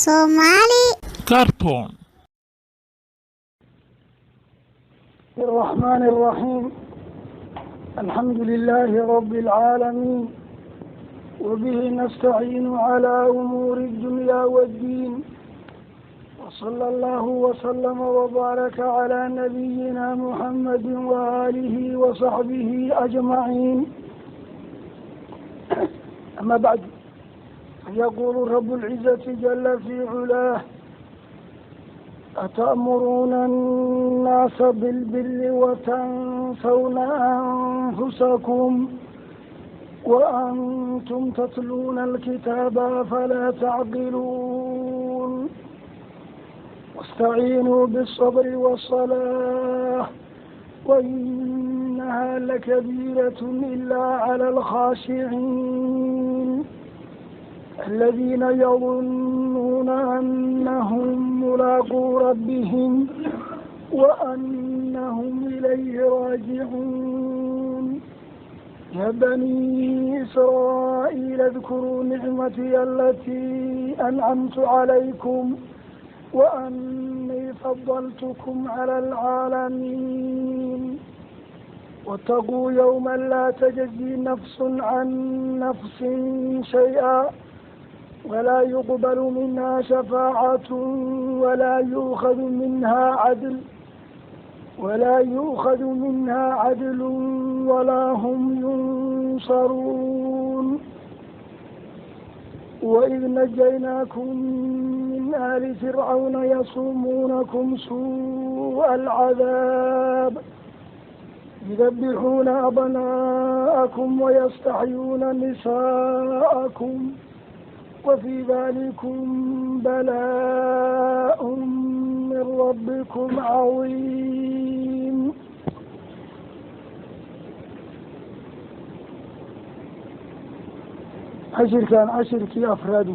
Somali كرتون. الرحمن الرحيم. الحمد لله رب العالمين، وبه نستعين على أمور الدنيا والدين، وصلى الله وسلم وبارك على نبينا محمد وآله وصحبه أجمعين. أما بعد، يقول رب العزة جل في علاه: أتأمرون الناس بالبر وتنسون أنفسكم وأنتم تتلون الكتاب فلا تعقلون واستعينوا بالصبر والصلاة وإنها لكبيرة إلا على الخاشعين الذين يظنون أنهم ملاقو ربهم وأنهم إليه راجعون. يا بني إسرائيل اذكروا نعمتي التي أنعمت عليكم وأني فضلتكم على العالمين. واتقوا يوما لا تجزي نفس عن نفس شيئا ولا يقبل منها شفاعة ولا يؤخذ منها عدل ولا هم ينصرون. وإذ نجيناكم من آل فرعون يصومونكم سوء العذاب يذبحون أبناءكم ويستحيون نساءكم وفي ذلكم بلاء من ربكم عظيم. كان عشركي أفراد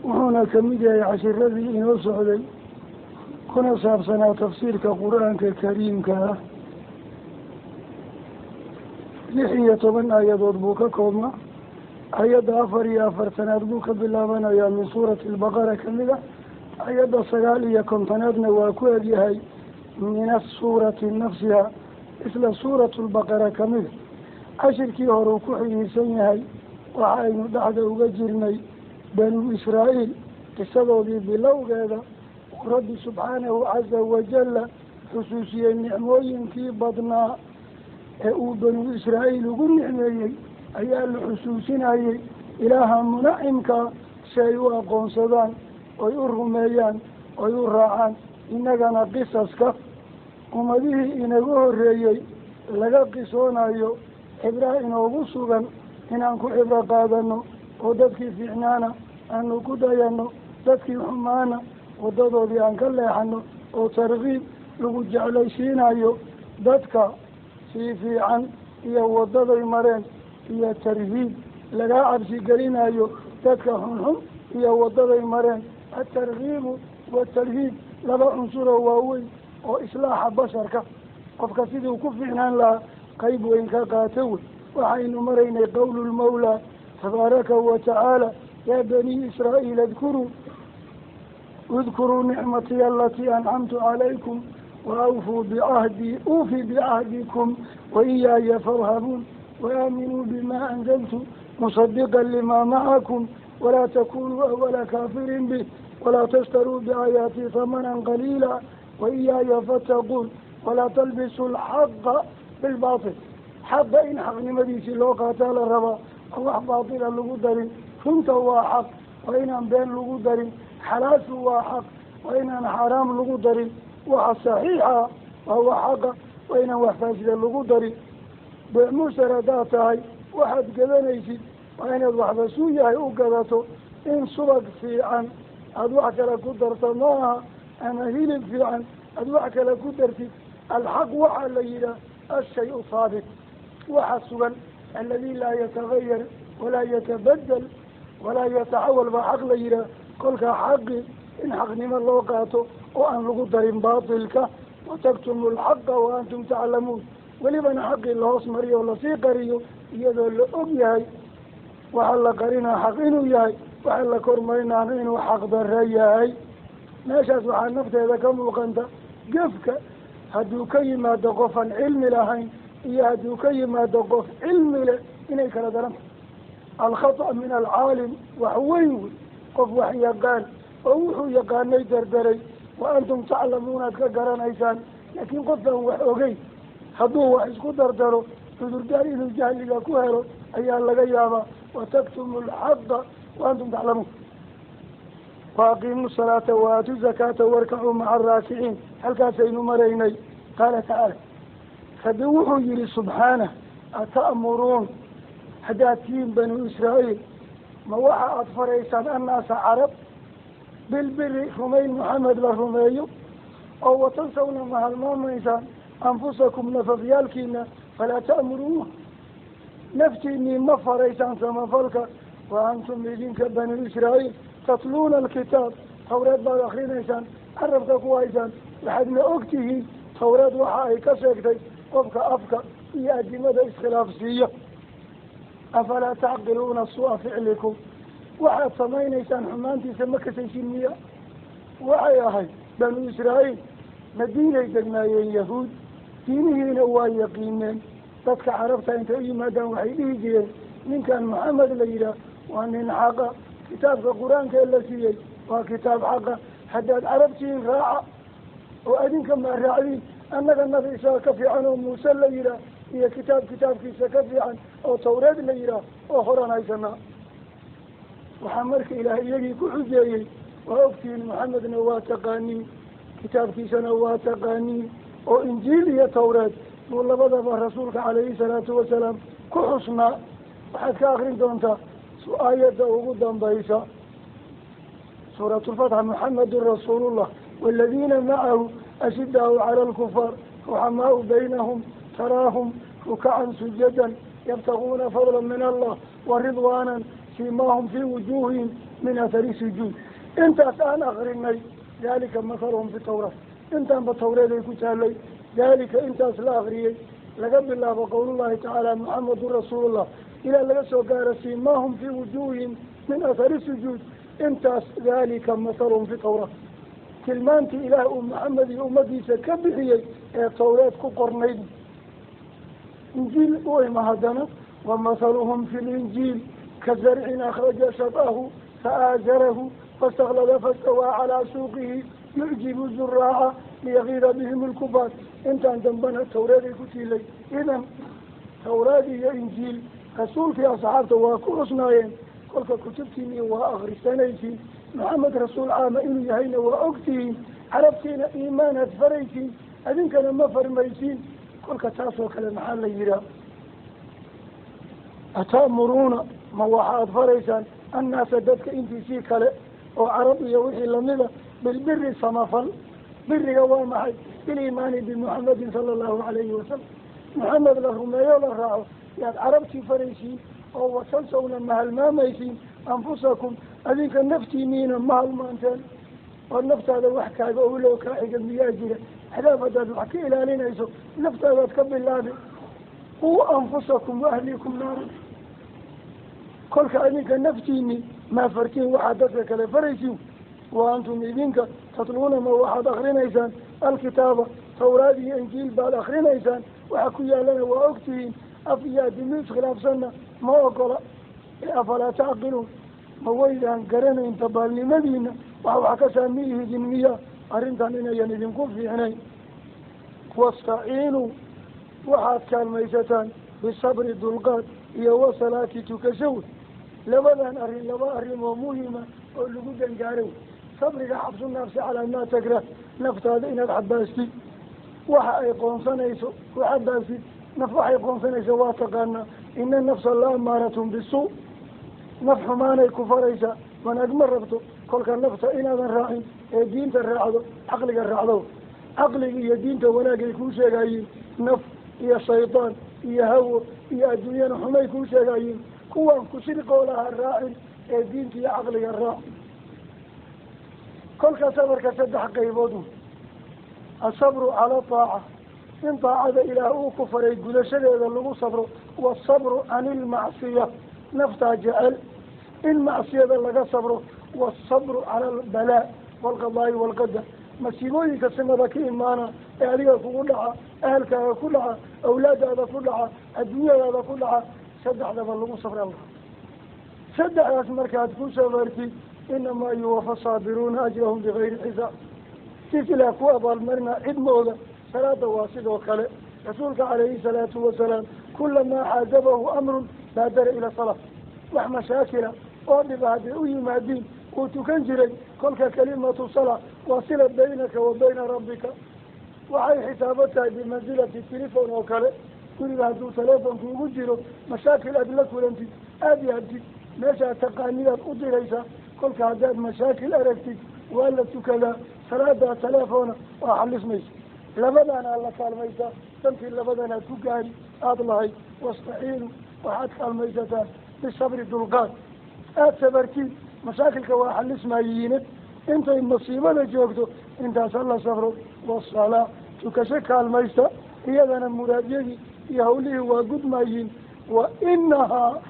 وهنا كمية عشر الذي وصعدي كنا سابسنا تفسير كقرآن كريم لحية من آيات ضبوك كوما آيات أفرتنا ضبوك بالله يا من سورة البقرة كمية آيات صغالية كنتنادنا وكواليهاي من السورة نفسها مثل سورة البقرة كمية عشركي هروكوحي سنيهاي وعين دعد وجرني بنو إسرائيل قصدوا بلوغ هذا رب سبحانه عز وجل خصوصيا نعموين في بطنا بنو إسرائيل وقل نعمي أيها الحسوسين أي إلها منعمك شيئا قنصدان ويرهميان ويرعان إنك نقصصك وما به إنه الرئي لغا قصون أيو إبراهيم وبصوغا إنانكو إبرا قادنو وددكي في عنانا أنو كدايانو ددكي حمانا wadadoodii aan ka leexano oo tarkiib lagu jeclaysiinayo dadka sii fiican iyo wadaday mareen iyo tarhiib laga cabsi gelinayo dadka xunxun iyo wadaday mareen atarkiibu watarhiib laba cunsuro waaweyn oo islaaxa basharka qofka siduu ku fiicnaan lahaa qayb weyn ka qaata wey. waxaynu maraynay qowlu lmawlaa tabaaraka wa tacaala yaa banii israa'iil اذكروا نعمتي التي أنعمت عليكم أوفي بعهدكم وإياي فارهبون وآمنوا بما أنزلت مصدقا لما معكم ولا تكونوا أول كافر به ولا تشتروا بآياتي ثمنا قليلا وإياي فاتقون ولا تلبسوا الحق بالباطل. حق إن حق نمديسي لو قاتل الربا أو باطل لغدر كنت هو حق وإن بين لغدر حلال هو حق وإن حرام لغدر وصحيحة وهو حق وإن وحفاظ لغدر بمسرداتها واحد قدنيسي وإن الوحبسوية يقدته إن صبق في عن أدوحك لقدرت الله أنا هيل في عن أدوحك لقدرتي الحق وحليلا الشيء صادق وحسبا الذي لا يتغير ولا يتبدل ولا يتحول بحق ليلا كل حق إن حقني من لوقاته وأن لقدر باطلك وتكتم الحق وأنتم تعلمون ولمن حق الله اسمري ولا سيقري iyadoo la og yahay waxaa la qarinaa xaq inuu yahay waxaa la kormaynaana inuu xaq darro yahay meeshaas waxaa nafteeda ka muuqanta gefka hadduu ka yimaado qof aan cilmi lahayn iyo hadduu ka yimaado qof cilmi leh inay kala daranta alkhata min alcaalim wax weyn wey qof wax yaqaan oo wuxuu yaqaanay dardaray wa antum taclamuuna ad ka garanaysaan laakiin qofkaan wax ogeyn hadduu wax isku dardaro cudurdaar inuu jahliga ku helo ayaa laga yaabaa wataktumu alxaqa wa antum taclamuun waaqiimu salaata waaatu zakaata warkacuu maca araakiciin halkaasaynu maraynay qaala tacaala rabbi wuxuu yihi subxaanah ata'muruun haddaad tihiin banu israa'iil ma waxa aada faraysaan annaasa carab bilbiri rumayn maxamed la rumeeyo oo watansawna ma halmaamaysaan anfusakum nafafyaalkiina falaa ta'muruuha naftiinii ma faraysaan samafalka wa antum idinka banu israa'iil tatluuna alkitaab tawreed baad akrinaysaan carabka ku haysaan waxaadna ogtihiin tawreed waxa ay ka sheegtay qofka afka iyo adimada iskhilaafsiiya afalaa tacqiluuna sua ficlikum waxaad samaynaysaan xumaantiisa ma kasaysin miya waxay ahayd banu israa'iil madiinay degnaayeen yahuud diinihiina waa yaqiineen dadka carabta intay u yimaadaan waxay dhihi jireen ninkan maxamed la yidhaah waa nin xaqa kitaabka qur-aanka ee la siiyey waa kitaab xaqa haddaad carabtihiin raaca oo adinka maa raacdiin annaga nabi isaga ka fiican oo muuse la yidhaah iyo kitaabkiisa ka fiican oo tawreed la yidhaah oo horan haysanaa waxaa marka ilaahay iyagii ku xujeeyey waa ogtihiin maxamedna waa taqaaniin kitaabkiisana waa taqaaniin oo injiil iyo tawreed buu labadaba rasuulka calayhi salaatu wasalaam ku xusnaa waxaad ka akrin doontaa aayadda ugu dambaysa suuratulfatx muxamedun rasuulullah waaladiina macahu ashidaau cala alkufaar ruxamaau baynahum taraahum rukacan sujadan yabtaguuna fadla min allah waridwaanan siimaahum fii wujuuhihim min athari sujuud intaas aan akrinay dalika mathaluhum fi tawraat intaanba tawreed ay ku taalay dalika intaas la akriyey laga bilaabo qowlullahi tacaala muxamedun rasuulullah ilaa laga soo gaaro siimaahum fii wujuuhihim min athari sujuud intaas dalika mathaluhum fi tawraat tilmaantii ilaah uu maxamed iyo ummadiisa ka bixiyey ee tawreed ku qornayd injiil u ima haddana wamathaluhum fi linjiil kazarcin akhraja shab'ahu faaazarahu fastaklada fastawaa calaa suuqihi yucjibu zuraaca liyagiida bihim lkufaar intaan dambana tawreed ay ku tiilay idan tawreed iyo injiil rasuulkii asxaabta waa ku cusnaayeen kolka kutubtiini waa akrisanaysiin maxamed rasuul caama inuu yahayna waa ogtihiin carabtiina iimaanaad faraysiin adinkana ma farmaysiin kolka taasoo kale maxaa la yihaa ata'muruuna ma waxaad faraysaan annaasa dadka intiisii kale oo carab iyo wixii lamida bilbiri samafal biriga waa maxay biliimaani bimuxamedin sala allahu calayhi wasalam maxamed la rumeeyo la raaco yaad carabtii faraysiin oo watansawna ma halmaamaysiin anfusakum adinka naftiiniina ma halmaanteen oo naftaada wax kaaga owloo kaa xiga miyaa jira xadaab haddaad wax ka ilaalinayso naftaadaad ka bilaabi quu anfusakum waahlikum naaran kolka adinka naftiini maa fartiin waxaad dadka kale faraysiin wa antum idinka tatluuna ma waxaad akrinaysaan alkitaaba tawraad iyo injiil baad akrinaysaan waxa ku yaalana waa ogtihiin af iyo adimi iskhilaafsanna ma ogola afalaa tacqiluun ma waydaan garanayn tabaalnimadiina wax ka saamiyihidin miya arrintan inayan idinku fiicnayn wastaciinuu waxaad kaalmaysataan bisabri dulqaad iyo wasalaati tukashaw labadan arrin laba arrimoo muhima oo lagu dangaarow sabriga xabsu nafsi calaa maa takrah naftaada inaad xabaastid waxa ay qoonsanayso ku xabaasid naf waxay qoonsanayso waa taqaanaa ina nafsa la amaaratun bisuu naf xumaanay ku faraysaa wanaag ma rabto kolka nafta inaadan raacin ee diinta raacdo caqliga raacdo caqliga iyo diinta wanaagay kuu sheegayiin naf iyo shaydaan iyo hawo iyo adduunyana xumay kuu sheegayiin kuwaan ku shirqoolaha raacin ee diinta iyo caqliga raac kolka sabarka saddex qaybood asabru cala taaca إن طاعة إلى كفر يقول شيء هذا اللي صبره والصبر عن المعصية نفتح جعل إن معصية اللي صبره والصبر على البلاء والقضاء والقدر مسيبوي كسمرك إيمانا أهلك كلها أهلك كلها أولادك كلها الدنيا كلها سدح هذا اللي صبر الله سدح اسمك هتكون سبرتي إنما يوفى الصابرون أجرهم بغير حساب كيف لا قوة المرنى عدمه صلاة واسد وخلق رسولك عليه الصلاة والسلام كلما حاجبه أمر بادر إلى صلاة ومشاكل أولي بعد أي مادين وتكنجري كل كلمة صلاة واصلة بينك وبين ربك وعي حسابتها بمنزلة التليفون وكله كل هذا تليفون في وجهه مشاكل أدلك ولنتي أدي ماشا تقانيات أدريسا كل كعداد مشاكل أركتي ولا تكلا صلاة تليفون وحل اسميس لبدانا الله كالميسا تمثل لبدانا تكاري أضلعي واستعينوا وحد كالميسا بالصبر الدلقات سبرتي مشاكل كواحل اسمايينت انت المصيبة لجوكتو انت صلى صبره والصلاة تكشك كالميسا هي ذا المرادية يهوليه وقد مايين وإنها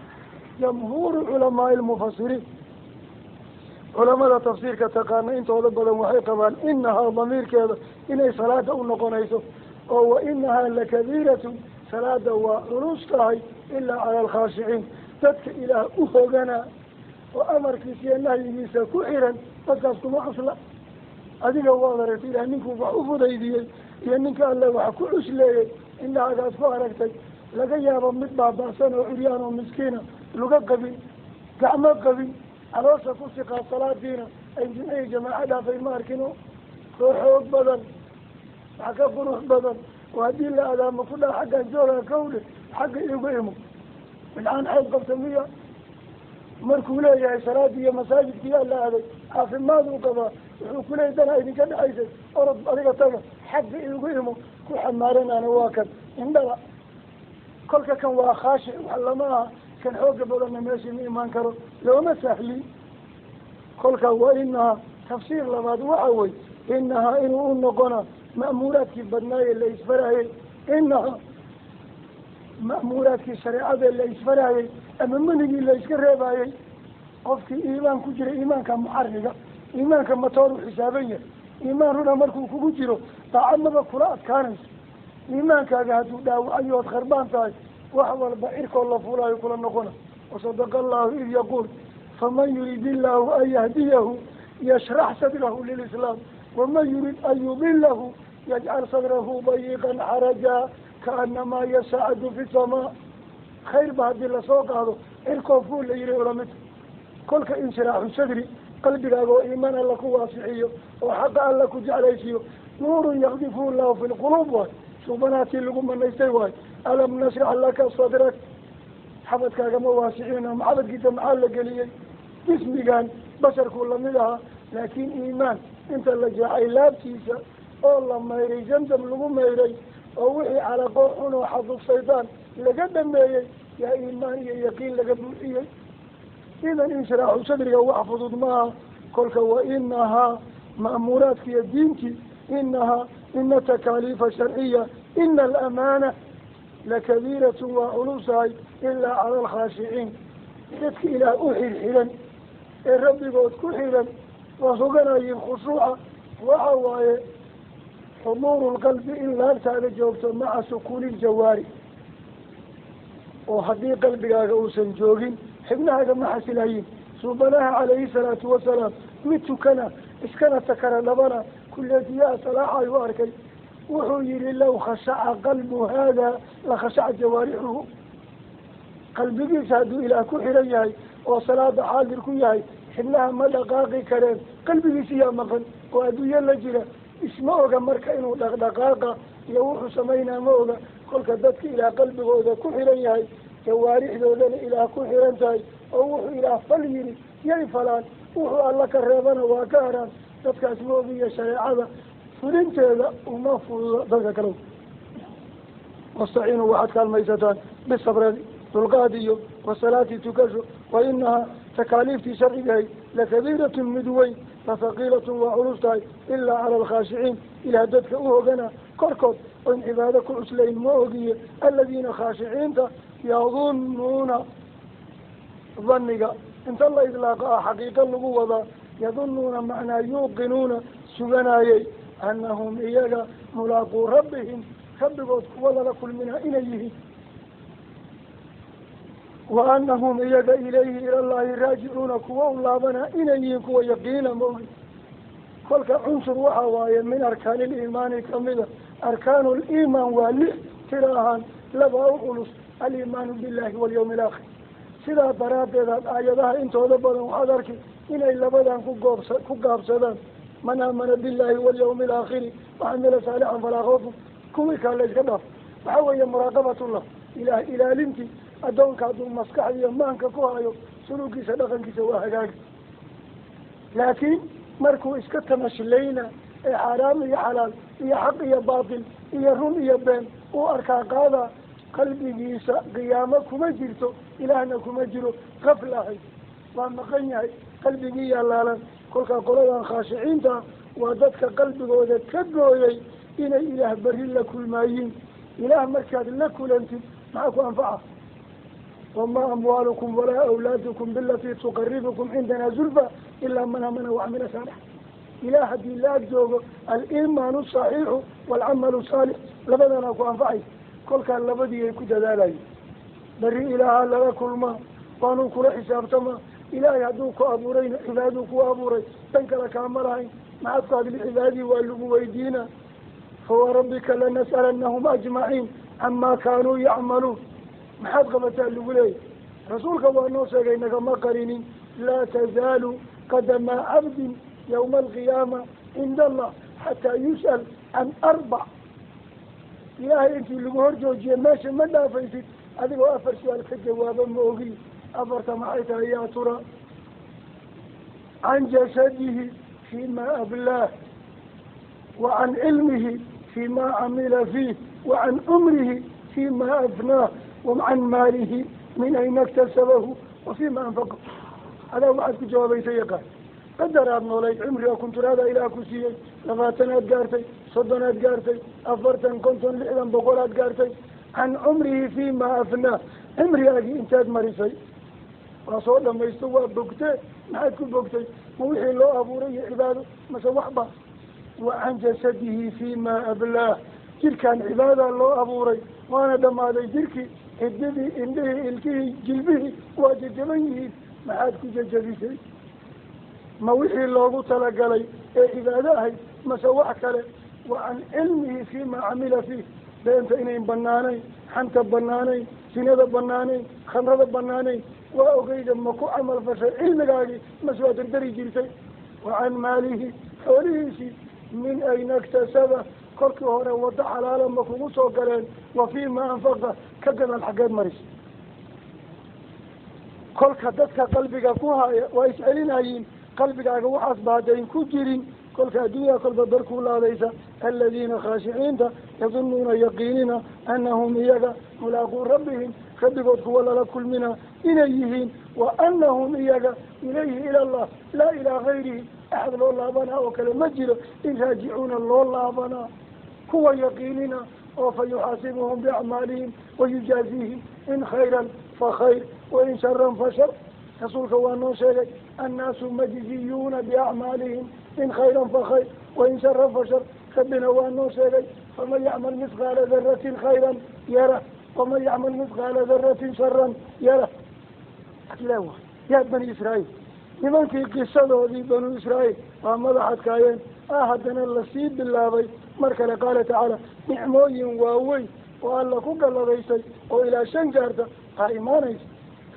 جمهور علماء المفسرين علماء التفسير كتقارن انت وضبلا وحيقا إنها ضمير كذا إنها صلاة أنقنيسو وإنها لكبيرة صلاة وعنوستها إلا على الخاشعين تدك إلى أهوغنا وأمر كيسي الله يميسا كحيرا تدكسكم أصلا هذه وضرت إلى أنكم فحفظ أيديي لأنك الله وحكو عسلي إنها قاسكو أركتك لقيابا مطبع بأسان وعريان ومسكينة لقى قبي قعما قبي عروسة فسقى صلاة دينا أي جماعة في ماركنو روحوك بدن حكا بروح بدن وهذه اللي أدام كلها حقا جولها كوله حقا يقيمه الآن حيث قبتمية مركولة يا سرادية مساجد كيا لا هذا حافظ ماذا وقضى وكله يدنا إذن كان عايزة أرد طريقة تغى حقا يقيمه كل حمارنا أنا واكد عندما كل كان واخاشع وحلماها كان حوق بدنا ماشي من إيمان كرو لو ما سهلي كل كان وإنها تفسير لما دوعوي إنها إنه نقنا مأمورات كيف بدناي اللي يسفرها إنها مأمورات كيف شريعة اللي يسفرها أما مني اللي يسكرها قفك إيمان كجري إيمان كان محرقة إيمان كان مطور حسابية إيمان هنا مركو كجرو طعنا بكرات كانس إيمان كان هاتو داو أيوة خربان تاي وحوال بعيرك الله فولا يقول النقنا وصدق الله إذ يقول فمن يريد الله أن يهديه يشرح صدره للإسلام ومن يريد أن يضله يجعل صدره ضيقا حرجا كأنما يسعد في السماء خير بعد الله سوق هذا الكفول اللي يرى مت كل كإنشراح صدري قلبي له إيمان لك واسعيه وحق لك جعليه نور يغذف الله في القلوب سبحانه لكم من يستوي ألم نشرح لك صدرك حفظك كما واسعين محبت كده معلق لي اسمي كان بشر كل منها لكن إيمان انت اللي جاي لابتيسا والله ما يري جمجم لغو ما يري ووحي على قوحون وحظ الشيطان لقدم ما يري يا إيمان يا يقين لقدم إيه إذا انشراح صدرك واحفظ معها كلك وإنها مأموراتك يا دينك إنها إن تكاليف شرعية إن الأمانة لكبيرة وعلوسها إلا على الخاشعين تدك إلى أحي الحلم الرب يقول كل حلم وصغنا يخشوع وعواية حضور القلب إلا ارتعد جوبته مع سكون الجواري وحدي قلبك أغوصا جوغين حبنا هذا ما حسلين سبحانه عليه الصلاة والسلام متكنا اسكنا تكرا لبنا كل دياء صلاحة يواركي وحير لو خشع قلب هذا لخشع جوارحه قلبك يسعدوا إلى كحرية وصلاة حاضر كيهي حبناها مدقاقي كريم قلبك سيامقا وأدوية لجلة اسمعوك مركينه دقاقا يوحو سمينا موغا كل كدتك إلى قلبك وذا كحرية جوارح ذولنا إلى كحرية ووحو إلى فليري يلي فلان وحو الله كريبنا وكارا dadka asmoodiga shariicada fulinteeda uma fududa dadka kale wastaciinu waxaad kaalmaysataan bisabri dulqaadiyo wasalaati tukasho wainahaa takaaliiftii sharcigahay lakabiiratun mid weyn lafaqiilatun waa culus tahay ilaa cala alkhaashiciin ilaa dadka u hogana korkood وإن عبادة كعسلين موغية الذين خاشعين يظنون ظنك انت الله إطلاقها حقيقة لقوة يظنون معنى يوقنون سجنايي أنهم إياك ملاقو ربهم خبقوا ولا لكل منها إليه وأنهم إياك إليه إلى الله راجعون كوا الله بنا إليه كوا يقين موجود كلك عنصر وحوايا من أركان الإيمان كاملة أركان الإيمان والله تراهن لبا أخلص الإيمان بالله واليوم الآخر سيدا براد آياتها انتو لبدا وحضرك إلى لبدا كقاب سدان من آمن بالله واليوم الآخر وعمل صالحا فلا خوف كوي كان ليس كذا وحوى مراقبة الله إلى لنتي أدونك أدون مسكحي يمانك كوهايو سلوكي صدقنك سواها لكن مركو اسكت مشلينا إيه حرام إيه حلال إيه حق إيه باطل إيه رون إيه بين وأركا قاضى قلبي جيسا قيامك مجرته إلهنا مجره غفلة وأما قنيعي قلبي جيا لالا كلك قلوبا خاشعين وذاتك قلبك وذاتك قوي إن إله برهن لكل مايين إله مركز لكل أنت معكم أنفعه وما أموالكم ولا أولادكم بالتي تقربكم عندنا زلفى إلا من آمن وعمل صالحا إله دي لا جوب الإيمان الصحيح والعمل الصالح لبدنا أنفعه كل كان لبدي يكون ذلك بري إله لا كل ما قانون كل حساب تما إله يدوك أبورين عبادك وأبورين تنكرك عملين مع قابل عبادي واللبو ويدينا فوربك لنسألنهم أجمعين عما كانوا يعملون محاد قبتا اللبولي رسولك وأنوسك إنك ما قرينين لا تزال قدم عبد يوم القيامة عند الله حتى يسأل عن 4 إلهي أنت اللي هرجوجي ماشي ما دافيتك هذا هو أفر سؤالك جوابا موغي أفرت معيتها يا ترى عن جسده فيما أبلاه وعن علمه فيما عمل فيه وعن عمره فيما أفناه وعن ماله من أين اكتسبه وفيما أنفقه هذا هو عدك جوابي سيقا قدر أبنى ليك عمري وكنت هذا إلى كسيي لفاتنا أدقارتي صدنا أدقارتي أفرتن كنتن لئذن بقول أدقارتي عن عمره فيما أفناه عمري أجي إنتاج مريسي وصول لما يستوى بوكتي ما يكون بوكتي موحي الله أبو ري عباده مسا وحبه وعن جسده فيما أبلاه تلك كان عبادة الله أبو ري وانا دم هذا جركي حددي إنده إلكيه جلبه واججبيه ما عادك ججبيه موحي الله تلقى لي عبادة مسوحك له وعن علمه فيما عمل فيه بأنت إنين بناني حنت بناني سنة بناني خمرة بناني وأقيد مكو عمل فشل علم قاقي مسوات الدري جلسي وعن ماله حوليه من أين اكتسبه كلك هنا وضع حلالا مكوموس وقلين وفيما أنفقه كجن الحاجات مريس كلك دتك قلبك كوها ويسألين أيين قلبك وحس بعدين كجرين كلك الدنيا كل بدرك ولا ليس الذين خاشعين يظنون يقينين أنهم إياك ملاقو ربهم خبقوا ولا لكل منها إليهين وأنهم إياك إليه إلى الله لا إلى غيره أحد الله بنا وكلمة جل إن راجعون الله بنا هو يقيننا وفيحاسبهم بأعمالهم ويجازيهم إن خيرا فخير وإن شرا فشر رسولك وأنه شيء الناس مجزيون بأعمالهم إن خيرا فخير وإن شرا فشر خبنا وأنه شيء فمن يعمل مثقال ذرة خيرا يره ومن يعمل مثقال ذرة شرا يره أكلاوه يا بني إسرائيل لمن في قصة هذه بنو إسرائيل ومضحت كاين أهدنا اللسيد بالله مركل قال تعالى نعموي واوي وقال لك قال ليسي وإلى شنجارته قائمانيس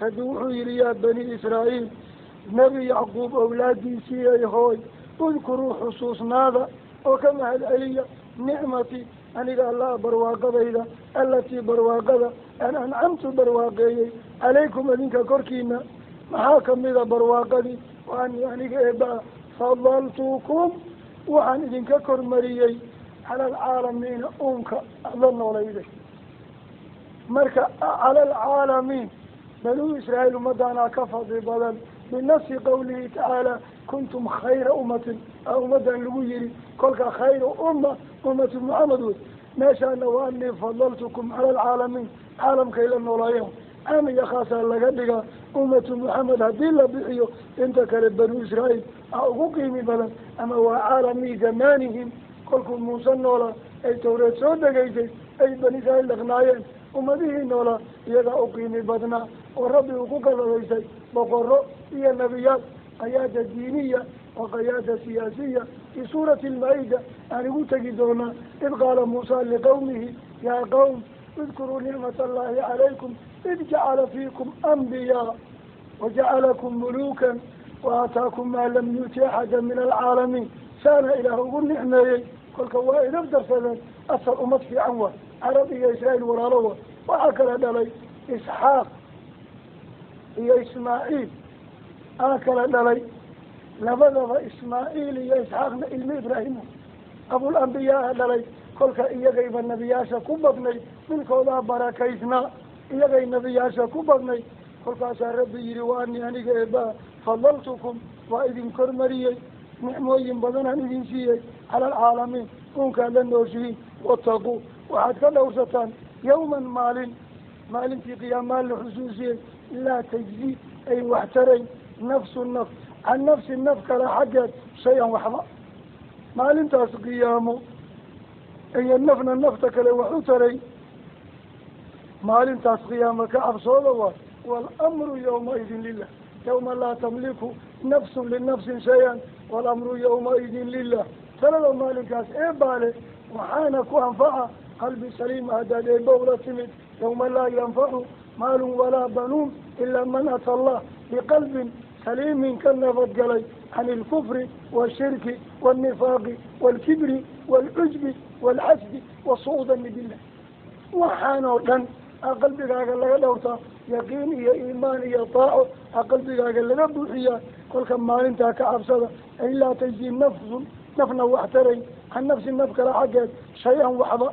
فدوحوا إليا بني إسرائيل نبي يعقوب أولادي سيئي هوي اذكروا حصوص ماذا وكما الألية نعمتي أن إذا الله برواقض إذا التي برواقض أن أنعمت برواقضي عليكم أذنك كركينا محاكم إذا برواقضي وأني أنك إبا فضلتكم وعن إذنك كرمريي على العالمين أمك أظن ولا إذا مركا على العالمين بنو إسرائيل مدانا كفض بدل بالنص قوله تعالى كنتم خير أمة أمة لغيري كلك خير أمة محمد meeshaana wa anii fadaltukum cala alcaalamiin caalamkay la noolaayeen caam iyo khaasaa laga dhigaa ummatu maxamed haddii la bixiyo inta kale banu israa'iil ugu qiimi badan ama waa caalamii zamaanihim kolkuu muuse noolaa ay tawreed soo degaysay ay bani israa'iil dhaqnaayeen ummadihii noolaa iyagaa u qiimi badnaa oo rabbi uu ku galladaysay boqorro iyo nebiyaal qayaada diiniya wa qayaada siyaasiya fii suurati almaa-ida aan igu tegi doonaa id qaala muusa liqawmihi yaa qawm idkuruu nicmat allahi calaykum id jacala fiikum anbiyaa wajacalakum muluukan waataakum maa lam yuuti axada min alcaalamiin saana ilaah ugu nicmeeyey kolka waa idab darsadeen asal ummad fiican waa carab iyo israa'iil walaalo wa waxaa kala dhalay isxaaq iyo ismaaciil aa kala dhalay labadaba ismaaciil iyo isxaaqna ilmi ibraahima abulambiyaa dhalay kolka iyagayba nebiyaasha ku badnay milkoodaa barakaysnaa iyagay nebiyaasha ku badnay kolkaasaa rabbi yihi wa anii aniga eebaa fadaltukum waa idin kormariyey nicmooyin badanaan idin siiyey cala alcaalamiin uunkaad la nooshihiin wataquu waxaad ka dhowrsataan yawman maalintii qiyaamaan la xusuusiyey laa tajzi ay wax tarayn nafsu naf can nafsi naf kale xaggeed shay-an waxba maalintaas qiyaamo iyo nafna nafta kale wax u taray maalintaas qiyaamo ka cabsooda waa waalamru yawmaidin lilah yawma laa tamliku nafsun linafsin shay-an waalamru yawmaidin lilah talada maalinkaas eebaale waxaana ku anfaca qalbi saliima haddaad eeba ula timid yawma laa yanfacu maalun walaa banuun ilaa man ata allah biqalbin saliimin ka nabadgalay can ilkufri washirki walnifaaqi walkibri walcujbi walxasdi wasuudani billah waxaanoo dhan a qalbigaaga laga dhowrtaa yaqiin iyo iimaan iyo taaco a qalbigaaga laga buuxiyaa kolka maalintaa ka cabsada ay laa tajzi nafsun nafna wax tarayn can nafsi naf kale xaggeed shay-an waxba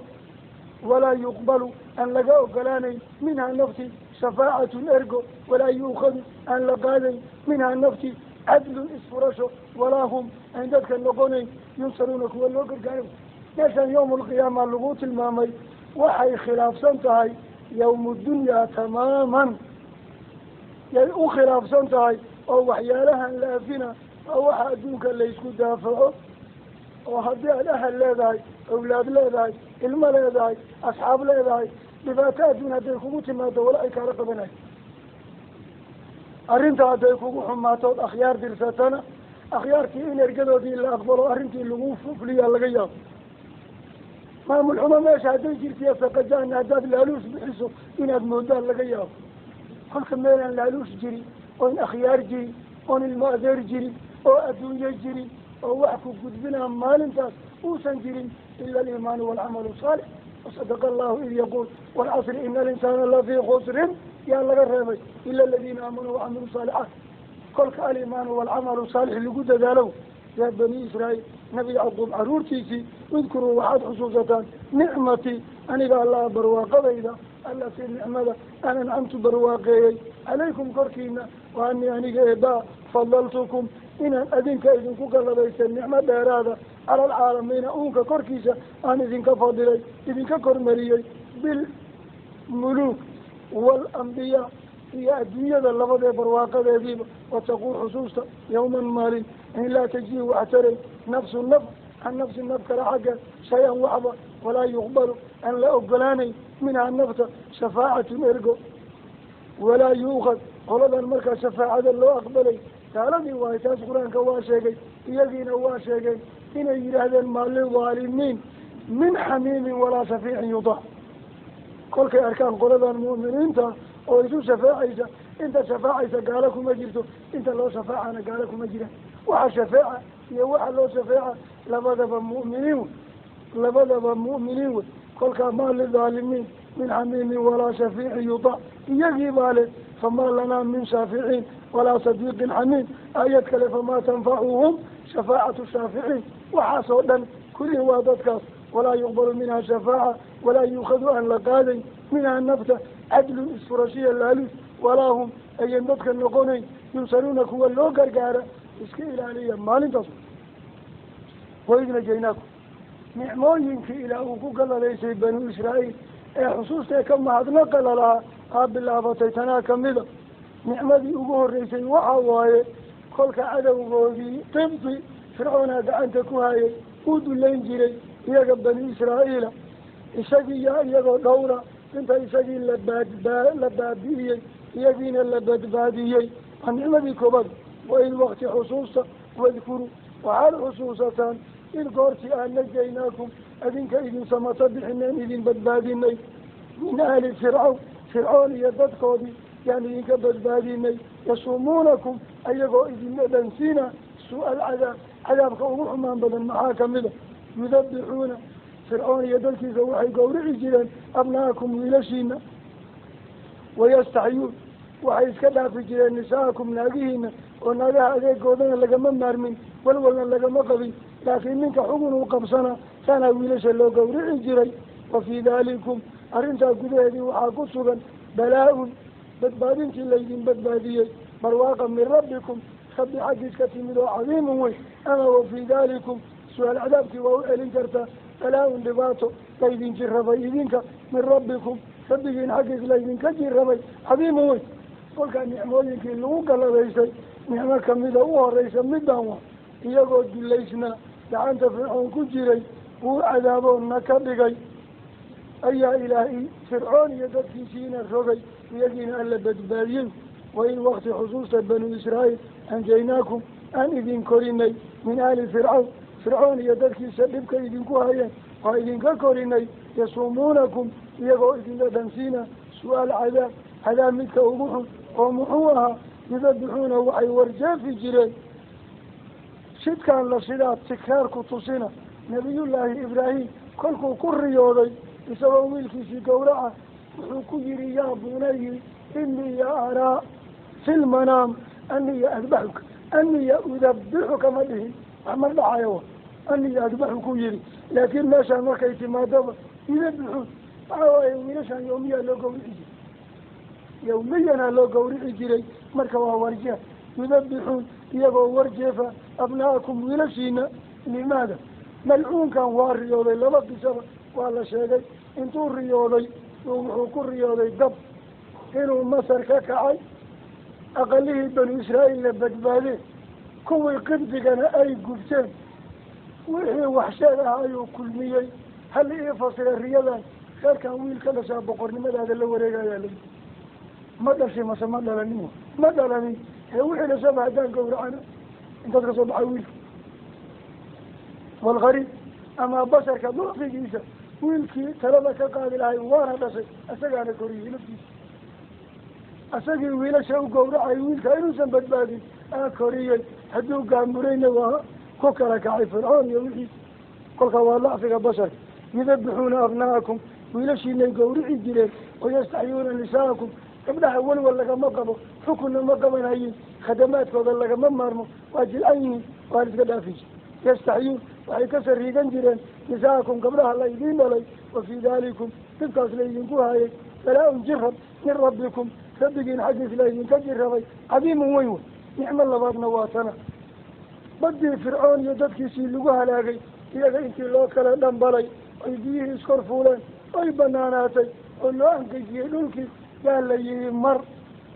walaa yuqbalu aan laga ogolaanayn minhaa nafti shafaacatun ergo walaa yuukhadu aan la qaadayn minhaa nafti cadlun isfurasho walaa hum aan dadka noqonayn yunsaruuna kuwa loo gargaaro meeshaan yawma alqiyaama lagu tilmaamay waxay khilaafsan tahay yawmu dunyaa tamaaman yay u khilaafsan tahay oo waxyaalahan la afina oo waxa adduunka laysku daafaco oo haddii aad ahal leedahay awlaad leedahay ilmo leedahay asxaab leedahay dhibaato adduun hadday kugu timaado wala ay kaala qabanayo arrinta hadday kugu xumaatood akhyaar dirsatana akhyaartii in ergadoodii la aqbalo arrintii lagu fuliyaa laga yaabo maamul xumo meesha hadday jirtiya saqajaana haddaad laaluus bixiso inaad moodaan laga yaabo kolka meelaan laaluus jirin oon akhyaar jirin oon ilmo adeer jirin oo adduunyo jirin oo wax ku gudbinaa maalintaas uusan jirin ila aliimaanu waalcamalu saalix wasadaqa allahu id yaquul waalcasri ina alinsaana lafii khusrin yaa laga reebay ila aladiina aamanuu wacamilu saalixaat kolka aliimaanu waalcamalu saalix lagu dadaalow yaa bani israa'iil nabi yacquub caruurtiisii idkuruu waxaad xusuusataan nicmatii aniga allaha barwaaqadayda alla si nicmada aan ancamtu barwaaqeeyey calaykum korkiina wa anii aniga eebaa fadaltukum inaan adinka idinku galladaysay nicmo dheeraada cala alcaalamiina uunka korkiisa aan idinka fadilay idinka kormariyey bilmuluuk waalambiyaa iyo adduunyada labadee barwaaqadeediiba wataquu xusuusta yawman maalin in laa tajii wax taray nafsu naf can nafsi naf kale xaggeed shay-an waxba walaa yuqbalu aan la ogolaanayn minhaa nafta shafaacatun ergo walaa yuuqad qoladan markaa shafaacada loo aqbalay taaladii waay taas qur-aanka waa sheegay iyagiina waa sheegeen inay yidhaahdeen maalin dhaalimiin min xamiimin walaa shafiicin yudac kolkay arkaan qoladan mu'miniinta oo isu shafaacaysa inta shafaacaysa gaalo kuma jirto inta loo shafaacana gaalo kuma jiraan waxa shafeeca iyo waxa loo shafeeca labadaba mu'miniin wey kolkaa maa lidaalimiin min xamiimin walaa shafiicin yudac iyagii baa le famaa lanaa min shaaficiin walaa sadiiqin xamiim aayad kale famaa tanfacuhum shafaacatu shaaficiin waxaasoo dhan kullihi waa dadkaas walaa yuqbalu minha shafaaca walaa yuukhadu aan la qaadayn minhaa nafta cadlun isfurashiya laaluus walaa hum ayan dadka noqonayn yunsaruuna kuwa loo gargaara iska ilaaliya maalintaas waid najaynaakum nicmooyinkii ilaa uu ku galadaysay banu israa'iil ee xusuustee ka mahadnaqa lalahaa aa bilaabatay tanaa kamida nicmadii ugu horreysay waxa waaye kolka cadowgoodii qibdi fircoonaa gacanta ku hayay uu dullayn jiray iyaga bani israa'iila isagiiya iyagoo dhowra inta isagii la baabi'iyey iyagiina la badbaadiyey waa nicmadii koobad waid wakti xusuusta wadkuru waxaad xusuusataan id goortii aan najaynaakum adinka idin samata bixineen idin badbaadinay min ahli fircoon iyo dadkoodii yaan idinka badbaadinay yasuumuunakum ayagoo idin dhadhansiina suu-a alcadaab cadaabka ugu xumaan badan maxaa kamida yudabixuuna fircoon iyo dadkiisa waxay gawrici jireen abna'akum wiilashiina wayastaxyuun waxay iska dhaafi jireen nisaakum naagihiina oo naagaha adeegoodana lagama maarmin walwalna lagama qabin laakiin ninka xugun uu qabsana saanaa wiilasha loo gawrici jiray wa fii daalikum arrintaa gudaheedii waxaa ku sugan balaa-un badbaadintii laydin badbaadiyey barwaaqa min rabbikum rabbi xaggiis ka timid oo cadiimun weyn ama wa fii daalikum su-aal cadaabkii waa u celin kartaa balaa-un dhibaato laydin jirrabay idinka min rabbikum rabbigiin xaggiis laydinka jirrabay cadiimun weyn kolkaa nicmooyinkii lagu galadaysay nicmo kamida u horeysa midaan wa iyagoo dullaysnaa gacanta fircoon ku jiray wuu cadaaboona ka dhigay ayaa ilaahay fircoon iyo dadkiisiina rogay iyagiina alla badbaadiyey wain wakti xusuusta banu israa'iil anjaynaakum aan idin korinay min ahli fircoon iyo dadkiisa dhibka idinku hayeen waa idinka korinay yasuumuunakum iyagoo idin dhadhansiina su-aal cadaab midka ugu xun oo muxuu ahaa yudabixuuna waxay warjeefi jireen shidkaan la shidaa tikraarku tusina nabiyullaahi ibraahim kolkuu ku riyooday isagoo wiilkiisii gawraca wuxuu ku yihi yaa bunayi inii araa fi lmanaam aniya adbaxuka aniya udabixuka ma dhihin wax ma dhacayo aniya adbaxu ku yihi laakiin meeshaan markay timaadaba yudabixuun waxa waaye wiilashaan yawmiyaa loo gawrici jiray yawmiyanaa loo gawrici jiray marka waa warjeef yudabixuun iyagoo warjeefa abna'akum wiilashiina limaada malcuunkan waa riyooday laba qisaba waa la sheegay intuu riyooday wuxuu ku riyooday dab inuu masar ka kacay aqalihii banu israa'iilna badbaadeen kuwii qibdigana ay gubteen wixii waxsheed ah ayuu kulmiyey hal ii fasira riyadan reerkan wiil ka dhashaa boqornimadaada la wareegayaa la ma dhashay mase ma dhalanin ma dhalanin ee wixii dhashaba haddaan gawracana intaad ka soo baxay wiilka walgariib ama basharka ducfigiisa wiilkii talada ka qaadi lahay waana dhashay isagaana koriyey laftiisa isagii wiilasha u gawracay wiilka inuusan badbaadin aa koriyey hadduu gaamurayna waa ku kala kacay fircoon iyo wixiisa kolka waa lacfiga basharka yudabixuuna abna'akum wiilashiinay gawrici jireen wayastaxyuuna nisaakum gabdhaha walwal lagama qabo xukunna ma qabanayin khadamaadkooda lagama maarmo waa jilcan yihiin waan iska dhaafiji yastaxyuun waxay ka sariigan jireen nisaakum gabdhaha la idiin dhalay wa fii daalikum dhibkaas laydinku hayay balaa-un jirab min rabbikum rabbigiin xaggiis laydinka jirabay cadiimun weyn wey nicmo labaadna waa tana badii fircoon iyo dadkiisii lagu halaagay iyaga intii loo kala dhambalay oy biyihii iskor fuuleen oy banaanaatay oo loo angejiyey dhulkii yaa la yihi mar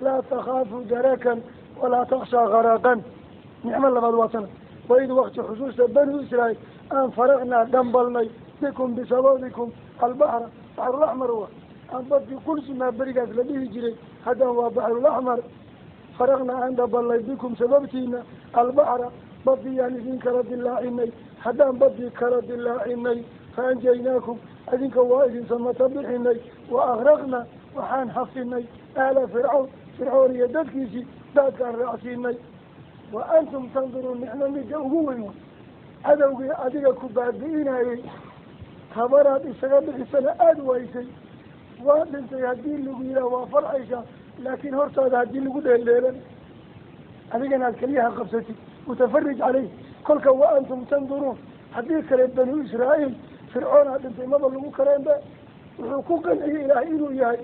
laa takhaafu darakan walaa takshaa gharaqan nicmo labaad waa tana waid wakti xusuusta banu israa'iil aan faraqnaa dhambalnay bikum bisababikum albaxra baxrulaxmar wa aan badkii kulsimaa berigaas la dhihi jiray haddana waa baxrulaxmar faraqnaa aan dhambalnay bikum sababtiina albaxra badiyaan idin kala dilaacinay haddaan badii kala dilaacinay faanjaynaakum adinka waa idin samata bixinay wa agraqna waxaan hafinay ahla fircoon iyo dadkiisii daadkaan raacsiinay wa antum tanduruun nicmo midda ugu weyn wa cadowgii adiga ku baabi'inayay tabaraad isaga bixisana aada waysay waa dhintay haddii lagu yidhaah waa farxaysaa laakiin hortaada haddii lagu dheeldheelan adigana aad keliyaha qabsatid mutafarij caleyh kolka wa antum tanduruun haddii kale banu israa'iil fircoonaa dhintay maba lagu kareenbe wuxuu ku qanciyey ilaahay inuu yahay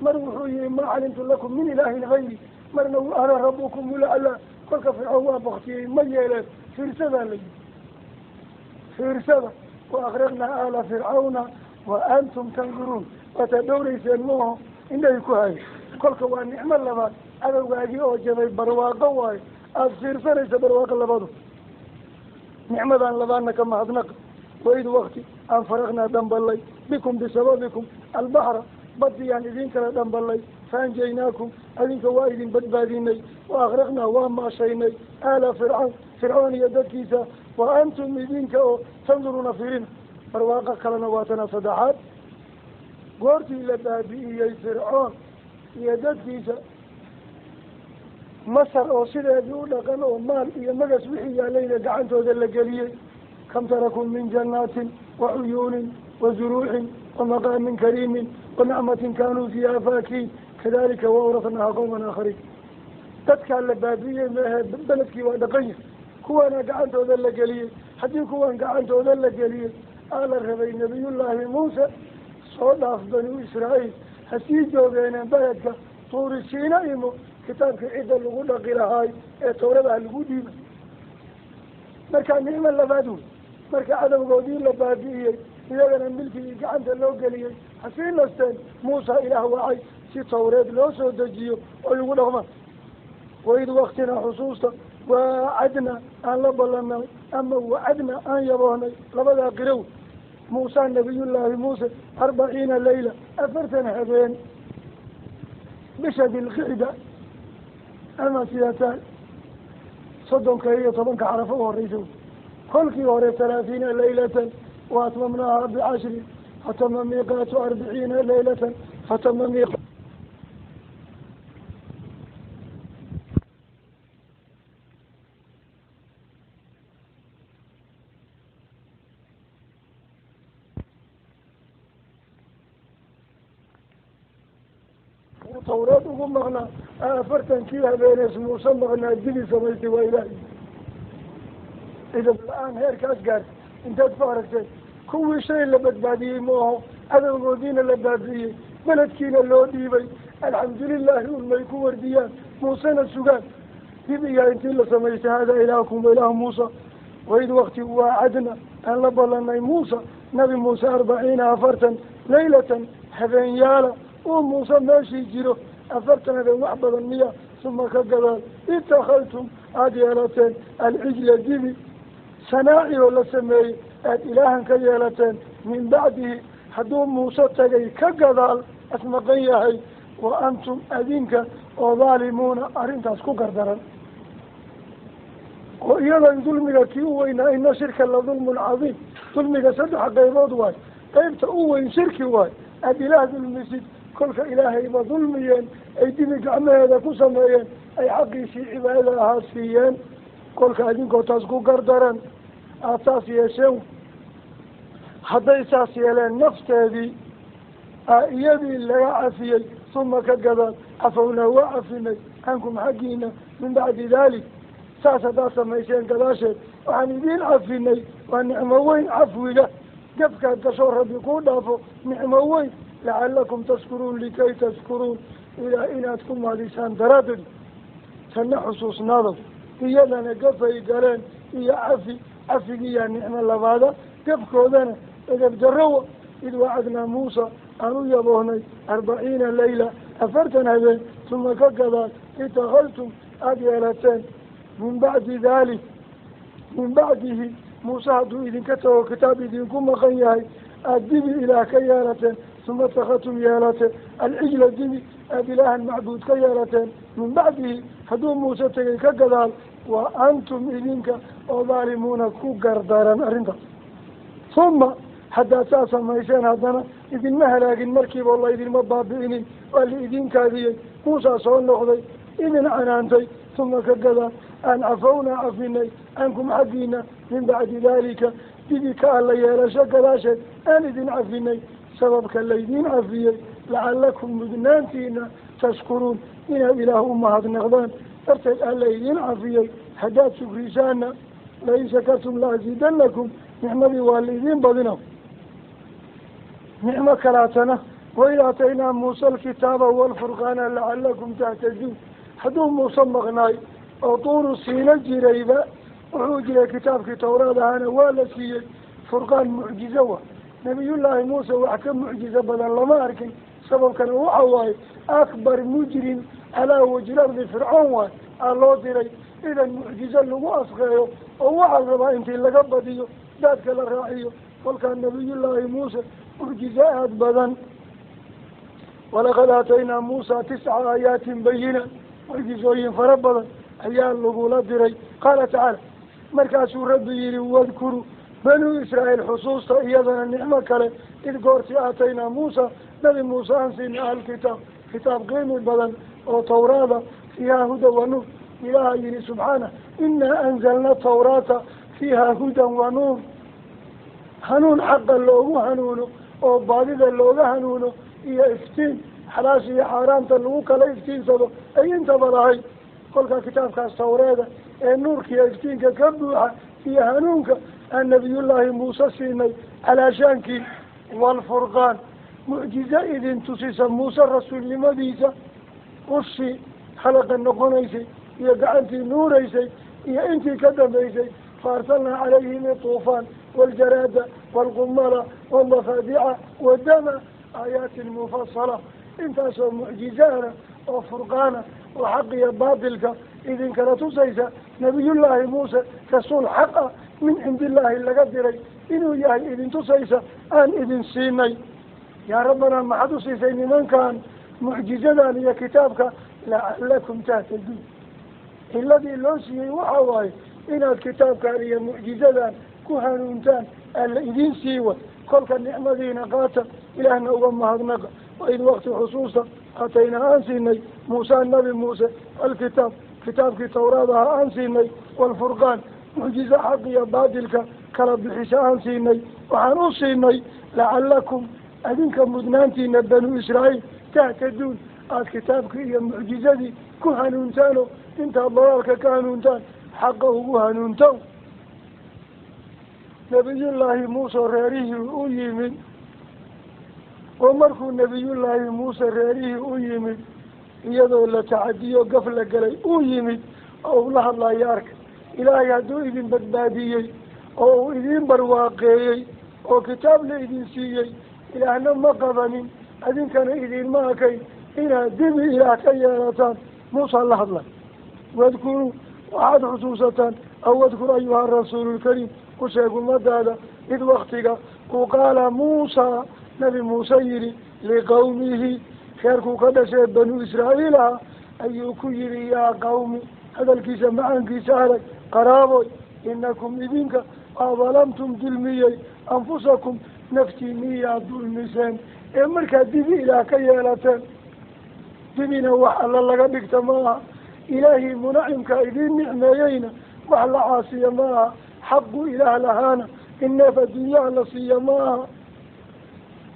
mar wuxuu yihi maa calimtu lakum min ilaahin hayri marna ana rabukum ulaclaa kolka fircoon waa baktiyey ma yeeleen fiirsadaa la yihi fiirsada وأغرقنا آل فرعون وأنتم تنظرون وتدوري سنوه إنه يكوهي كل كوان نعم اللبان أنا واجي أوجب برواقة واي أصير سريس برواقة اللبان نعم اللبان كما أذنق وإذ وقتي أن فرغنا دنب الله بكم بسببكم البحر بديان إذن كلا دنب الله فانجيناكم أذنك وايد بدباديني وأغرقنا وما شيني آل فرعون يدكيسا وأنتم إذنك تنظرون فينا برواقة كلنا واتنا صدحات قرتي لبابي فرعون يدكيسا مصر أو سيدة يقول لك أنا مال إيا مقس وحي علينا دعنتو ذا اللقلية كم تركوا من جنات وعيون وزروع ومقام كريم ونعمة كانوا فيها فاكين كذلك وأورثناها قوما آخرين تتكى اللبابية بلدك ودقية كوانا قعنتو ذا اللقلية حتى كوان قعنتو ذا اللقلية آل الربي نبي الله موسى صدف بني إسرائيل هسيجو بين بلدك طور السيناء كتابك عدة اللغة قلهاي توربها اللغة marka nicmo labaadu marka cadawgoodii la baabi'iyey iyagana milkigii gacanta loo geliyey hasii lasteen muusa ilaah wacay si tawreed loo soo dejiyo oo lagu dhaqma waid waktina xusuusta waacadna aan la ballanay ama wacadna aan yaboonay labadaa qirow muusa nabiyullaahi muuse 40 layla 40 habeen bisha dilqicda ama siyaasaan صدق هي طبعا كعرفه وريته كل كي وري 30 ليلة وأتممناها ب10 فتم ميقات 40 ليلة فتم ميقات توراة ومغنا فرتن كيها بين اسمه صمغنا الدنيا سميتي وإلهي إذا الآن هيك أسقر انت تفارك كل شيء اللي بدباديه موه هذا الغودين اللي بدباديه بلد كينا اللي بي الحمد لله ما يكون ورديان موسينا السقان يبقى انت اللي سميتي هذا إلهكم وإله موسى وإذ وقت وعدنا أن لبلنا موسى نبي موسى 40 فرتن ليلة حفين يالا وموسى ماشي جيرو أفرتنا ذو محبض المياه ثم كقبال اتخلتم عديالتين العجل ديبي سناعي ولا سمي إلها كيالتين من بعده حدوم موسى تجي كقبال أسمقياهي وأنتم أذينك وظالمون أرنت أسكو قردرا وإيضا ظلمك كيوين إن شركا لظلم عظيم ظلمك سدح قيبود واي قيبت أوين شركي واي الإله ظلمسيد كلك إلهي بظلميا أي دمك عما هذا كسميا أي حقي في عبادة هاسفيا كلك أدينك تسكو قردرا أساسي شو حتى أساسي لأن نفس هذه يدي اللي عافية ثم كقبل عفونا وعفنا عنكم حقينا من بعد ذلك ساسة ميشين كلاشت وعن يدين عفنا والنعموين عفو له قفك تشور بيقول عفو نعموين لعلكم تشكرون لكي تشكرون إلى إناتكم ولسان درادد سنة حصوص نظر هي لنا قفي قران هي عفي هي نعم الله هذا قفكو لنا إذا بجروا إذ وعدنا موسى أنو يبوهني 40 ليلة أفرتنا بين ثم كقضى اتخلتم أديالتين من بعد ذلك من بعده موسى هدو إذن كتبوا كتاب إذنكم مخيهي أدبي إلى كيالتين ثم اتخذتم يالتين العجل الدبي أبلاه المعبود كيالتين من بعده هدو موسى تقي كقضى وأنتم إذنك وظالمون كقردارا أرنتا ثم حتى أساسا ما يشان هذانا إذن مهلاق المركب والله إذن مبابئني واللي إذن كاذي موسى صلى الله عليه إذن عنانتي ثم كقضى أن عفونا عفيني أنكم حقينا من بعد ذلك بذيك الله يالشك لا شيء أن إذن عفيني سببك الليذين عفيني لعلكم مذنانتين تشكرون إن إله أمهات النغضان ارتد الليذين عفيني حدات شكريسانا لئن شكرتم لأزيدنكم نعمة والذين بضنهم نعمة كراتنا وإذا أتينا موسى الكتاب والفرقان لعلكم تهتدون حدوم موسى مغناي أو طور السين الجريبة وحوجي كتاب في توراة أنا ولا سيء فرقان معجزة نبي الله موسى وحكم معجزة بدل لما أركن سبب كان وحواي أكبر مجرم على وجه الأرض فرعون الله ديري إذا المعجزة اللي هو أصغيه ووعظ أنت اللي قبضيه ذاتك الرعيه فكان نبي الله موسى معجزات بدن ولقد آتينا موسى 9 آيات بينة معجزوين فربضا أيان لغولة ديري قال تعالى مركز ربي واذكروا بنو إسرائيل حصوصا إيضا النعمة كله إذ قرت آتينا موسى نبي موسى أنسينا الكتاب كتاب قيم البدن أو توراة فيها هدى ونور إلهي سبحانه إنا أنزلنا التوراة فيها هدى ونور هنون حق اللوغو هنونه أو بعد اللوغو هنونه إيا إفتين حلاشي حرام تلوك لا إفتين صدو أي انت بلاهي قولك كتاب كاس توراة النور كي إفتين كبوحة فيها هنونك النبي الله موسى سيني على شانك والفرقان معجزة إذن تسيس موسى الرسول لمديسة قصي حلق النقونيسي يقعنتي نوريسي يا انتي كدبيسي فارسلنا عليهم الطوفان والجرادة والقمرة والضفادع والدم آيات مفصلة انت سو معجزانا وفرقانا وحقي باطلك إذن كانت تسيس نبي الله موسى كسول حقا من عند الله اللي قدري إنه يهي إذن تسيس أن إذن سيني يا ربنا ما حدو سيسيني من كان معجزنا لي كتابك لعلكم تهتدون الذي لوسي وحواي إن الكتاب كان لي معجزنا كهانونتان الذين سيوا خلق النعمة دينا قاتل إلى أن أغمى هذنك وإذ وقت خصوصا أتينا أنسيني موسى النبي موسى الكتاب كتاب توراة أنسيني والفرقان معجزة حقية بادلك كلب الحساء أنسيني وحنوصيني لعلكم أذنك مدنانتين بنو إسرائيل تهتدون الكتاب كي معجزتي كهانونتانو انت ضلالك كهانونتان حقه كهانونتان نبي الله موسى راريه أيمن ومركو نبي الله موسى راريه أيمن يدو لتعدي وقفل قلي أيمن أو الله الله يارك إلهي هدو إذن بدباديي أو إذن برواقيي أو كتاب لإذن سيي إلهنا ما قضنين أذن كان إذن ماكي إلى دم إلى كيانتان موسى الله الله واذكروا وعاد خصوصة أو اذكر أيها الرسول الكريم وسيقول مدى هذا إذ وقتك وقال موسى نبي موسى لقومه خيركم قد سيد بنو إسرائيل أيكم يا قومي هذا الكيس معن كيسارك قرابي إنكم إذنك أظلمتم ظلمي أنفسكم نفتي مياه ظلمسان إمرك دبي إلى كيالتان دبينا وحل الله قدك تماها إلهي منعمك إذن نعميين وحل عاصي ماها حق إله لهانا إنا في الدنيا لصي ماها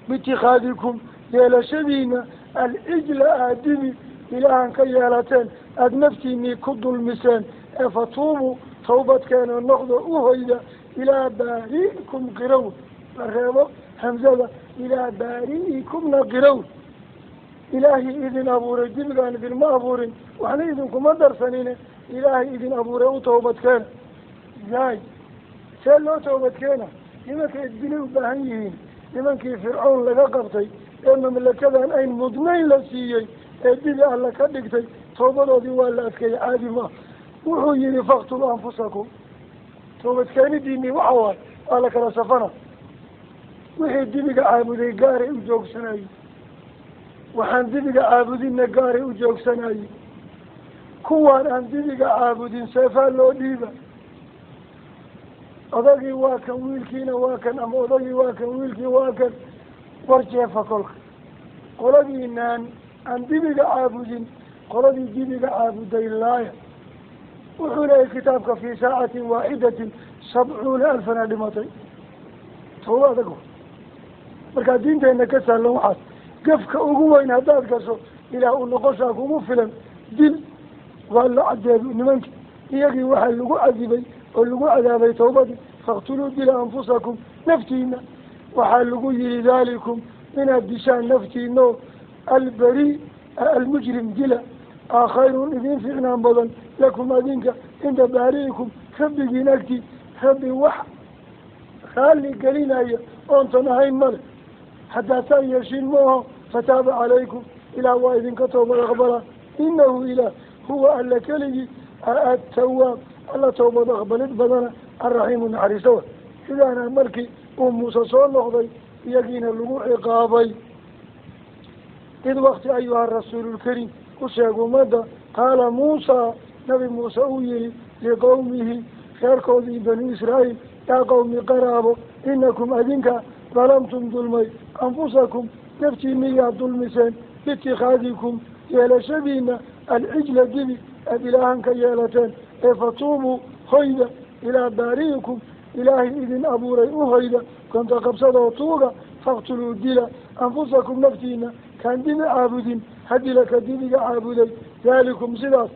باتخاذكم يا شبينا الإجل آدمي إلها كيالتان أدنفتيني كد المسان أفتوبوا توبة كان النقض أهيدا إلى بارئكم قرون الرابط همزة إلى بارئكم نقرون إلهي إذن أبوري جمعان بالمأبور وحنا إذنكم مدر سنين إلهي إذن أبوري توبة كان جاي سألوا توبة كان لماك الدنيا بهنيين لماك فرعون لقبتي إما من لكذا أين مضمين لسيي الدنيا ألا كدكتي توبة دي ولا أسكي عادي ما وحيني فاقتلوا أنفسكم توبة كان ديني وحوال قال لك رسفنا وحي دينك عابدي قاري وجوك سناي وحان دينك عابدين قاري وجوك سناي كوان عن دينك عابدين سيفان لو ديبا أضاقي واكن ويلكينا واكن أم أضاقي واكن ويلكي واكن ورجيفا كلك قولي إنان عن دينك عابدين قولي دينك عابدي الله وحولي كتابك في ساعة واحدة 70,000 نادمتين هو هذا قول marka diinteena ka saalan waxaad gafka ugu weyn haddaad gasho ilaa uu noqoshaa kugu filan dil waa la cadeebi nimankii iyagii waxaa lagu cadibay oo lagu cadaabay tawbadii faqtuluu dila anfusakum naftiina waxaa lagu yihi daalikum inaad dishaan naftiino albari almujrim dila khayrun idin fiicnaan badan lakum adinka cinda baari'ikum rabbigiin agtii rabbi wax خالي قلينا أنت نهين ملك حتى تيشين موه فتاب عليكم إلى وايد كتوب الأغبرة إنه إله هو ألا كلي التواب ألا توبة أغبلت بدنا الرحيم عريسوه إذا أنا ملكي موسى صلى الله عليه يقين اللقوع عقابي إذ وقت أيها الرسول الكريم وسيقوا مدى قال موسى نبي موسى أويري لقومه خيركم بني إسرائيل يا قوم قرابوا إنكم أذنك ظلمتم ظلمي أنفسكم نفتي مياه ظلمسين باتخاذكم يا شبينا العجل جبي أبلاهن كيالتين فتوبوا هيدا إلى باريكم إلهي إذن أبو ريء هيدا كنت قبصد وطوغا فاقتلوا الدلا أنفسكم نفتينا كان دين عابدين هدي لك دينك عابدين ذلكم صلاة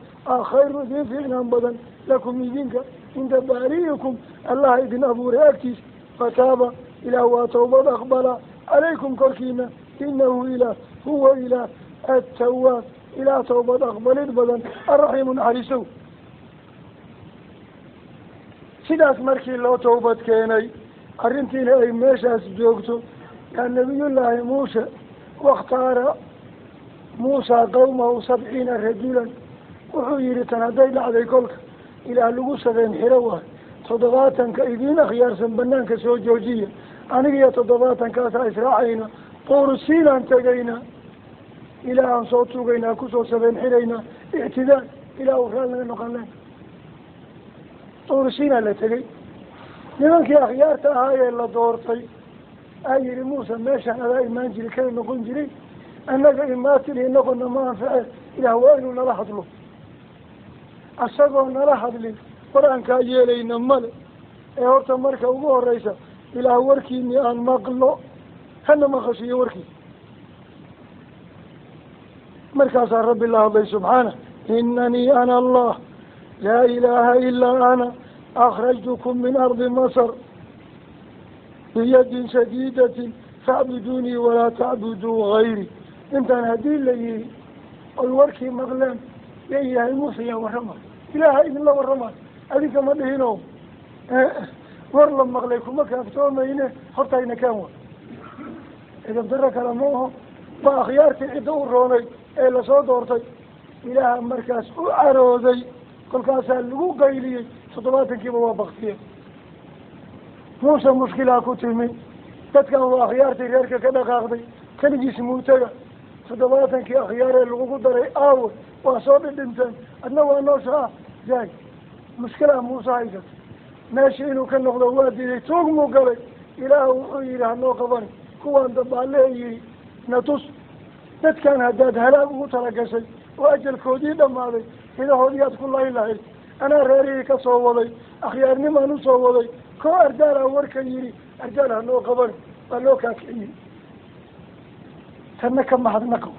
خير ذي فعنا بدن لكم إذنك عند باريكم الله إذن أبو ريء فتاب إلى وتوبة أقبل عليكم كركينا إنه إله هو إله التواب إلى توبة أقبل البدن الرحيم عريسو سيداس مركي الله توبة كيني أرنتين أي ميشاس جوكتو كان نبي الله موسى واختار موسى قومه 70 رجلا وحيري تنادي على كلك إلى لقوسة حروة تضغاطا كإذين خيار سنبنان كسو جوجية أنا تضغاطا كاسا إسراعينا طور السينا انتقينا إلى أن صوتوغينا كسو 70 حرينا اعتداء إلى أخرى نقلنا طور السينا اللي تقي لمنك يا خيارتها هاي اللي دورتي أي موسى ماشي على إيمان جري كان نقول جري أنك إماتي نقول ما فعل إلى هوائل ونلاحظ له السبب نلاحظ لي قرآن كاجيلي نمال هورت مركا وقوه الرئيسة إلى وركي ميان مقلو هنا ما خشي وركي مركز رب الله سبحانه إنني أنا الله لا إله إلا أنا أخرجتكم من أرض مصر بيد شديدة فاعبدوني ولا تعبدوا غيري انت هدي لي الوركي مغلام يا موسى يا ورمى إله إلا الله ورمى هذيك ما دهينهم ورلا مغليكم ما كافتوا ما ينه حتى ينكاموا إذا بدرك لموه بأخيارتي عدو الروني إلا صوت ورطي إله مركز أعروضي كل كاسال لغو قيلي صدواتك كيبوا بغتيه موسى مشكلة كتمي تتكلم أخيارتي غيرك كذا قاضي كان يجي سموتها صدواتك أخيار اللغو دري أول وأصاب الإنسان أنه نوشها جاي مشكلة موسى عيدت ماشي إنه كان نغضى وادي توق مقالي إله وحيره أنه قبني كوان دبع عليه نتص تتكان هداد هلاك وتركسي وأجل كودي دم هذي إذا هوديات كل الله إلا أنا راري كصوولي أخيارني ما نصوولي كو أرجال أورك يري أرجال أنه قبني قالوا كاكعي تنك ما هدنكم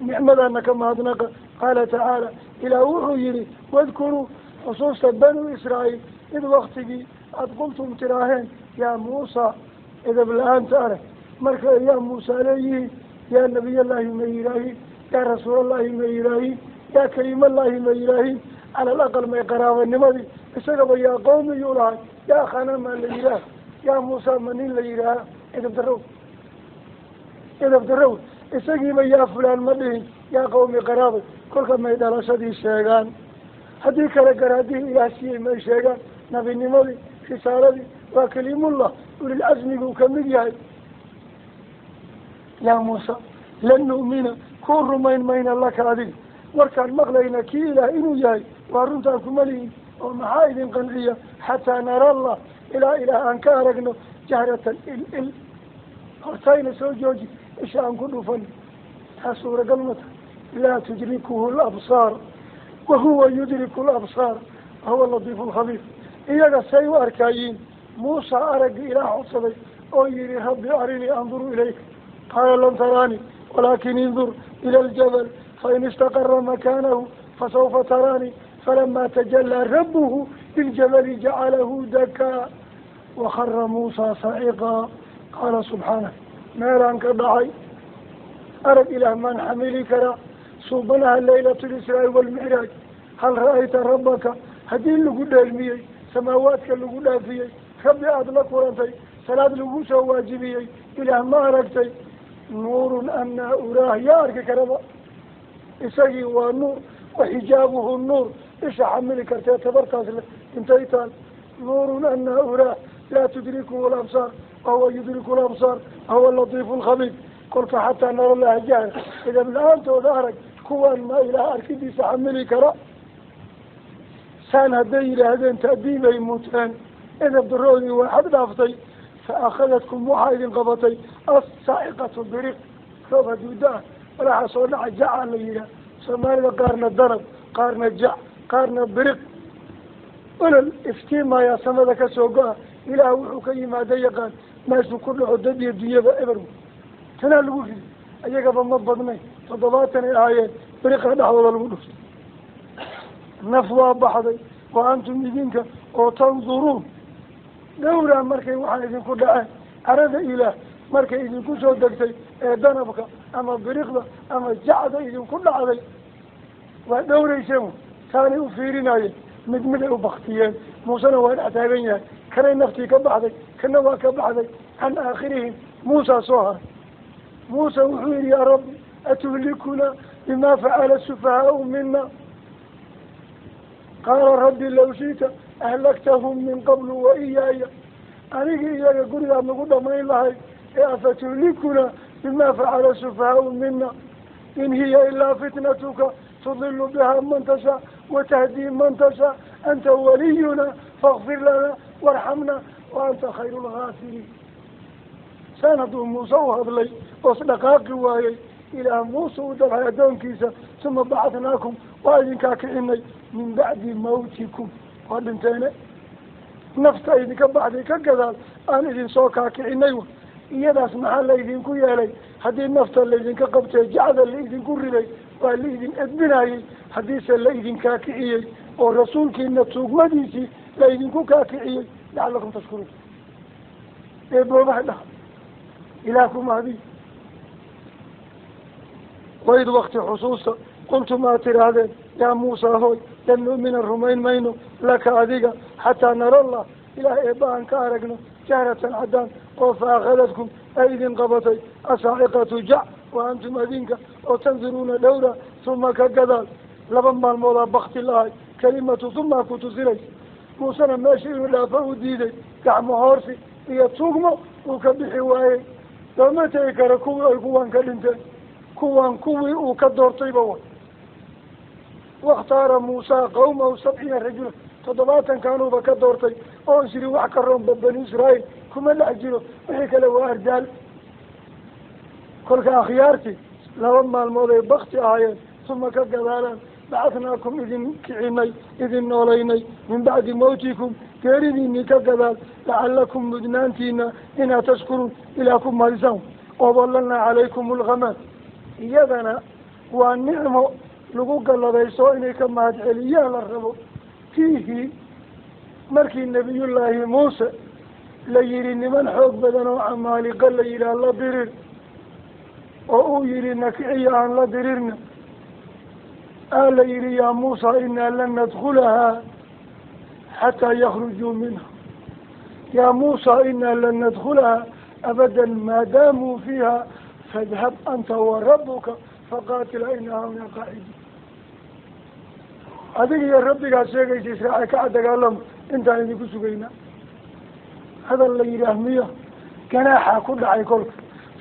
نعمل أنك ما هدنك قال تعالى إلى وحيري واذكروا خصوصا بنو إسرائيل إذ وقتي قلتم تراهن يا موسى إذا بالآن تعرف مركا يا موسى ليه يا نبي الله ميراهي يا رسول الله ميراهي يا كريم الله ميراهي على الأقل ما يقرأ النمذي إسقب يا قوم يولاي يا خانم الليلة يا موسى من الليلة إذا بدروا إسقب يا فلان مدين يا قوم قرابة كل ما يدرس هذه الشيغان هذه كالقرادي إلى شيء ما يشيغان نبي النمذي رسالتي وكلم الله وللعزم وكمل يا موسى لن نؤمن كل رمين الله كاذب وكان مغلينا كيلا إنو جاي وارنتاكم مليين ومحايد قنعية حتى نرى الله إلى أن كارقنا جهرة هرتين سوجوجي إشاء كل فن حسور قلمته لا تدركه الأبصار وهو يدرك الأبصار هو اللطيف الخبير إياك السيو أركايين موسى أرق إلى حصدي أيري ربي أرني أنظر إليك قال لن تراني ولكن انظر إلى الجبل فإن استقر مكانه فسوف تراني فلما تجلى ربه للجبل جعله دكا وخر موسى صعقا قال سبحانه نارا كضعي أرد إلى من حملي كرا صوبناها الليلة الإسراء والمعراج هل رأيت ربك هدين لقود علمي سماواتك لقود فيه ربي أدلك ورنتي salaad lagu soo waajibiyey ilaah ma aragtay nuurun anaa uraah yaa arki karaba isagii waa nuur waxijaabuhu nuur isha xamili kartee tabartaas le intay taal nuurun anaa uraah laa tudrikuhu labsaar wahuwa yudriku labsaar wahuwa latiifu lkhabiir kolka xataa nololaha jahar idab la-aantooda arag kuwaan ma ilaah arkidiisa xamili kara saan hadday yidhaahdeen ta'diibay muteen idab daroodii waa xad dhaaftay fa akhadadkum waxaa idin qabatay assaa'iqatu biriq roob hadduu da-a walaxa soo dhaca jacaa la yidhaah soomaalida qaarna danab qaarna jac qaarna biriq olol iftiimayaa samada ka soo go-a ilaah wuxuu ka yimaada yaqaan meeshuu ku dhaco dad iyo dunyaba ebergu tanaa lagu ridi ayagaba ma badnay 70 ay ahaayeen biriqa dhexdooda lagu dhuftay naf waa baxday wa antum idinka oo tanduruun dhowraa markay waxaa idinku dhaceen carada ilaah markay idinku soo degtay ee danabka ama biriqda ama jacda idinku dhacday waa dhowrayseen taanay u fiirinayeen mid mid ay u baktiyeen muusena waa dhex taagan yahay kanay naftii ka baxday kana waa ka baxday can aakhirihim muusa soo haray muuse wuxuu yihi yaa rabbi atuhlikuna bima facala sufahaau mina qaala rabbi law shi'ta ahlaktahum min qablu wa iyaaya anigii iyaga gurigaad nagu dhamayn lahayd ee afatuhlikuna bima facala sufahaau mina in hiya ilaa fitnatuka tudilu biha man tashaa watahdii man tashaa anta waliyuna fakfir lana warxamna wa anta khayru lgaafiriin saan hadduu muuse u hadlay oos dhaqaaqi waayey ilaah muuse u dabhay addoonkiisa suma bacatnaakum waa idinkaa kicinay min bacdi mawtikum waa dhinteene nafta idinka baxday ka gadaal aan idinsoo kaakicinay wa iyadaas maxaa laydinku yeelay haddii nafta laydinka qabtee jacda laidinku riday waa laidin edbinayey haddiise laidin kaakiciyey oo rasuulkiina tuugmadiisii laydinku kaakiciyey lacalakum tashkuruun eeboobaha dhaha ilaah kumahdi waid wakti xusuusta qultum aad tidhaahdeen yaa muusa hoy lan nu'mina rumayn mayno laka adiga xataa nara allah ilaah eebba aan ka aragno jahratan caddaan oo fa akhadadkum ay idin qabatay asaa'iqatu jac wa antum adinka oo tandiruuna dhowra uma ka gadaal 2 maalmoodaa bakti lahay kalimatu uma ku tusinaysa muusena meesha inuu dhaafo u diiday gacmo hoorsi iyo tuugmo uu ka bixi waayey looma tegi karo kuwii ay kuwaan ka dhinteen kuwaan kuwii uu ka doortayba wa wakhtaara muusa qawmahu 70 rajula 70 kaanuuba ka doortay oo isiri wax ka roonba bani israa'iil kuma dhex jiro wixii kale waa ardaal kolka akhyaartii 2 maalmood ay bakti ahaayeen uma ka gadaalaan bacatnaakum idin kicinay idin noolaynay min bacdi mawtikum geeridiinii ka gadaal lacalakum mudnaantiina inaad tashkuruun ilaah ku mahadisaan waballanaa calaykum alghamaam iyadana waa nicmo lagu galladayso inay ka mahad celiyaan la rabo fiihi markii nebiyullaahi muuse la yihi niman xoog badan oo camaaliqa la yidhaah la dirir oo uu yihi nakiciya aan la dirirna la yihi yaa muusa inaa lan nadkulahaa xataa yakhrujuu minha yaa muusa inaa lan nadkulahaa abadan maadaamuu fiiha fadhab anta warabuka faqaatila ina hauna qaacidiin adiga iyo rabbigaad sheegaysa israaca kaca dagaalamo intaan idinku sugayna hadal la yidhaah miya ganaaxaa ku dhacay kolka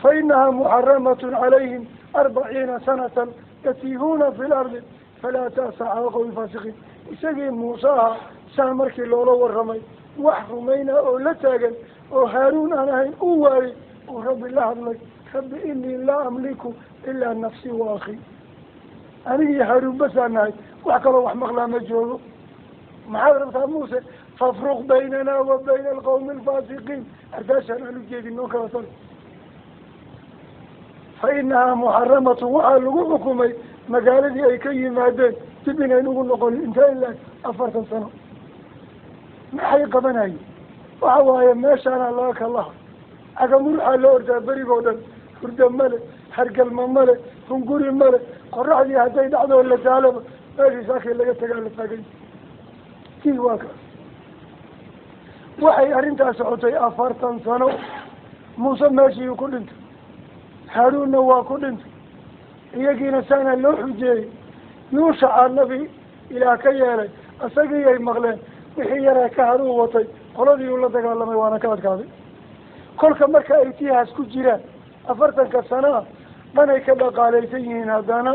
fa inahaa muxaramatun calayhim 40 sanatan yatiihuuna fi lardi falaa ta'sa cala qawmi faasiqiin isagii muuse aha saa markii loola warramay wax rumayna oo la taagan oo haaruun aan ahayn u waayey uu rabbi la hadlay rabbi inii laa amliku ilaa nafsi wa akhi anigii haaruun basaan nahay wax kaloo wax maqlaa ma joogo maxaad rabtaa muuse fafruq baynana wa bayna alqawmi alfaasiqiin ardaashaan aan ujeedin noo kala tal fa inahaa muxaramatun waxaa lagu xukumay magaaladii ay ka yimaadeen dib inayn ugu noqon inta ilaa 40 sano maxay qabanayeen waxa waaye meeshaana laga kalaha agamuruxaa loo ordaa berigoo dhan hurda male hargalma male hunguri male qoraxdii hadday dhacdoo la daalaba meeshii saakii laga tagaa la taagay kii waa kaas waxay arrintaas socotay 40 sano muuse meeshii ku dhintay haaruunna waa ku dhintay iyagiina saana loo xujeeyey yuushaca nabi ilaah ka yeelay isagii ay maqleen wixii yaraa ka haruun watay qoladii uu la dagaalamay waana ka adkaaday kolka marka ay tiihaas ku jiraan 40 sano dhanay ka dhaqaalaysan yihiin haddana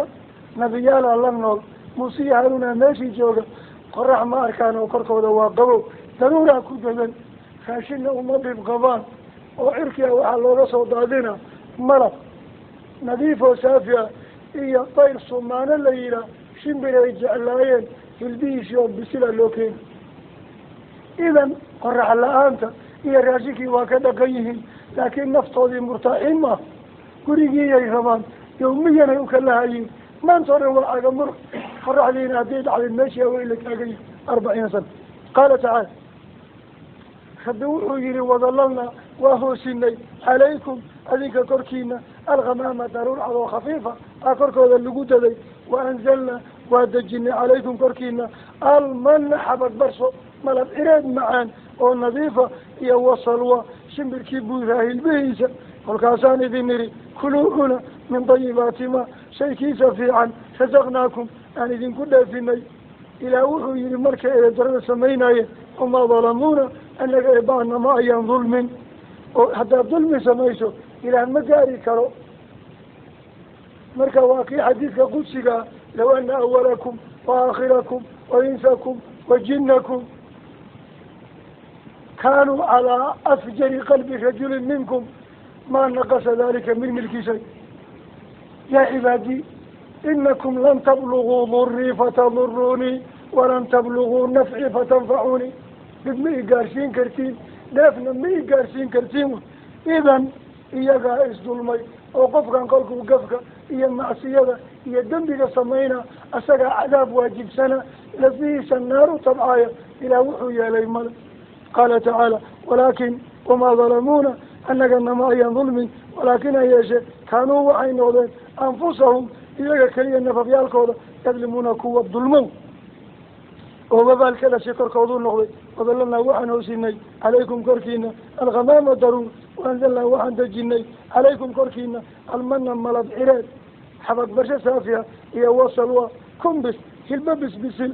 nabiyaala la nool muuse iyo haaruuna meeshii jooga qorax ma arkaan oo korkooda waa qabow daruuraa ku dadan raashinna uma dhib qabaan oo cirkiga waxaa looga soo daadina malab nadiif oo saafi ah iyo dayr sumaano la yihaa shimbir ay jeclaayeen hilbihiisii oo bisila loo keeni idan qorax la-aanta iyo raashinkii waa ka dhaqan yihiin laakiin naftoodii murtaaxiin maaha gurigiiyay rabaan yawmiyanay u kala hayiin maanta o dhan waa cagamur qoraxdiina hadday dhacday meeshii awey la taagan yihin 40 sana qaala tacaala rabbi wuxuu yihi wadalalnaa waa hoosinay calaykum adinka korkiina alghamaama daruur cadoo khafiifa korkooda lagu daday waanzalnaa waa dejinay calaykum korkiina almanna xabad barso malab cireed macaan oo nadiifa iyo wasalwa shimbirkii buuraa hilbihiisa kolkaasaan idin nidhi kuluu cuna min dayibaati ma shaykiisa fiican rasaqnaakum aan idinku dheefinay ilaah wuxuu yihi markay eedarada samaynayeen wamaa dalamuuna anaga eebaana ma ayaan dulmin oo haddaad dulmi samayso ilaah ma gaari karo marka waa kii xadiidka qudsigaa low ana awalakum wa aakhirakum wa insakum wa jinnakum kaanuu calaa afjari qalbi rajulin minkum ma naqasa dalika min milki shay yaa cibaadii inakum lan tabluguu durii fatadurunii walan tabluguu nafci fatanfacunii dib ma i gaarsiin kartiin dheefna ma i gaarsiin kartiin idan iyagaa isdulmay oo qofkan kolkuu gafka iyo macsiyada iyo dembiga samayna isagaa cadaab waajibsana lafihiisa naar u tabcaaya ilaah wuxuu yeelay male qaala tacaala walaakin wamaa dalamuuna annagana ma ayaan dulmin walaakin ha yeeshe kaanuu waxay noqdeen anfusahum iyaga keliya nafafyaalkooda yadlimuuna kuwa dulmow oo babaal ka dhashay korkooduu noqday wadalalnaa waxaan hoosinay calaykum korkiina alghamaama daruur waanzalnaa waxaan dejinay calaykum korkiina almana malab cireed xabad barsho saafiya iyo wasalwa kumbis hilba bisbisil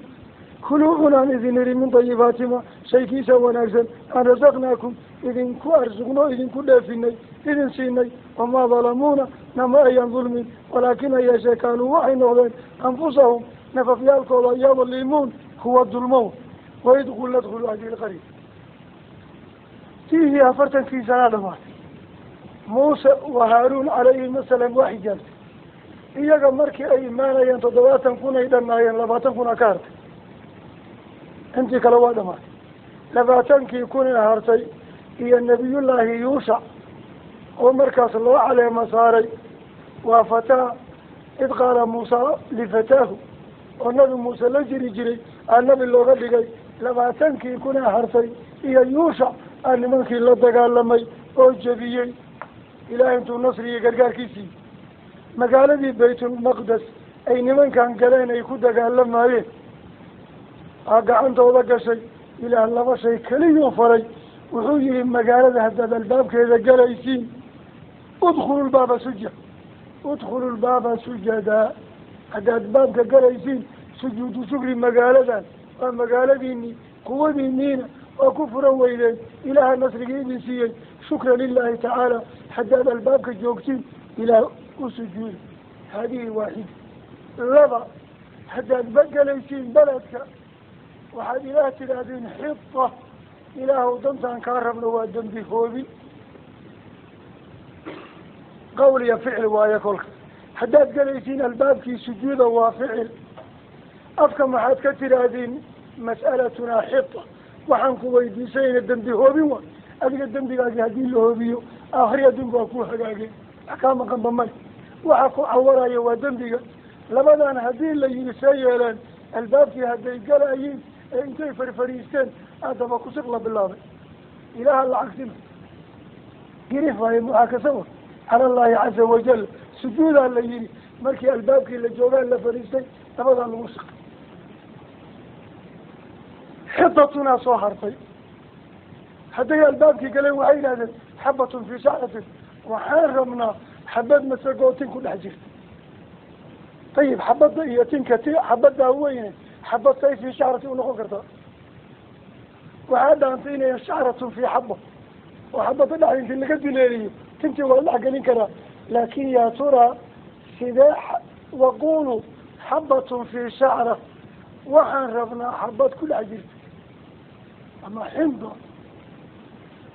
kuluu cunaan idin idhi min dayibaatima shaykiisa wanaagsan aan rasaqnaakum idinku arsuqno idinku dheefinay idin siinay wamaa dalamuuna nama ayaan dulmin walaakin ha yeeshee kaanuu waxay noqdeen anfusahum nafafyaalkooda yadlimuun kuwa dulmow waid qulna dkhuluu hadihi lqarya tiihii 40 sanaa dhamaatay muuse wa haaruun calayhim asalaam waa xijaabtay iyaga markii ay imaanayeen 70 kun ay dhanaayeen 20 kuna ka hartay intii kale waa dhamaatay 20 kun ee hartay iyo nabiyullaahi yuushac oo markaas loo caleema saaray waa fataa id qaala muusa lifataahu oo nabi muuse la jiri jiray aa nabi looga dhigay 20 kun ee hartay iyo yuushac aa nimankii la dagaalamay oo jebiyey ilaah intuu nasrigii gargaarkiisii magaaladii baytulmaqdes ay nimankan galeen ay ku dagaalamayeen aa gacantooda gashay ilaah 2 shay keliyuu faray wuxuu yihi magaalada haddaad albaabkeeda galaysiin udkhulu lbaaba suja udkhulu lbaaba sujadaa haddaad baabka galaysiin sujuudu shukri magaaladan waa magaaladiinii quwadiiniina waa ku furan weydeen ilaaha nasrigii idin siiyey shukran lilahi tacaala haddaad albaabka joogtiin ilaah u sujuuda haadihi waaxida 2 haddaad galaysiin beledka waxaad ilaah tidhaahdeen xita ilaahu dantaan kaa rabno waa dembi hoobi qowl iyo ficil waaye kolka haddaad galaysiin albaabkii sujuuda waa ficil afka maxaad ka tidhaahdeen mas'alatunaa xita waxaan ku weydiisayna dembi hoobin wa adiga dembigaasi haddii la hoobiyo aakhiri adduunka waa ku hagaageen wax kaa maqanba male waxa ku cawaraya waa dembiga labadan haddii la yihi see yeeleen albaabkii hadday galayiin ee intay farfariisteen haddaba kusiq la bilaabay ilaaha lacagsina girif waaye mucaakasaba cala allahi caza wajal sujuudaa la yihi markii albaabkii la joogaan la fariistay labadaa lagu siqay xidatunaa soo hartay هذا الباب كي قالوا وعين هذا حبة في شعرة وحرمنا حبات مسقوتين كل حجر طيب حبات ضيتين كتير حبات داوين حبات سيف في شعرة ونقرطة وهذا أنتينا شعرة في حبة وحبة العين في اللي قد لي كنت ولا قالين كذا لكن يا ترى سداح وقولوا حبة في شعرة وحرمنا حبات كل حجر أما حمضة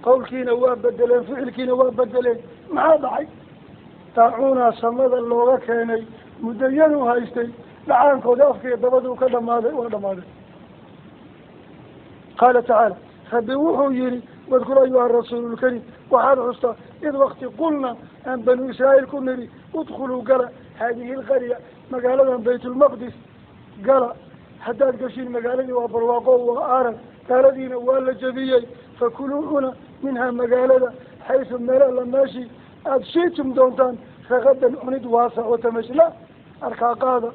قول كينا وابدلين فعل كينا وابدلين ما ضعي تاعونا صمد اللغة كيني مدينوا هايستي لعانك ودافكي دبدوا كذا ماذا ولا ماذا قال تعالى فبوحوا يري واذكر أيها الرسول الكريم وحال عستا إذ وقت قلنا أن بنو إسرائيل كنري ادخلوا قرأ هذه القرية مقالة بيت المقدس قرأ حتى قشين مقالة وبرواقو وآرن قال دينا ولا جبيي فكلوا هنا منها مقالة حيث الملاء ماشي أبشيتم دونتان فغدا أند واسع وتمشلا أركاقادا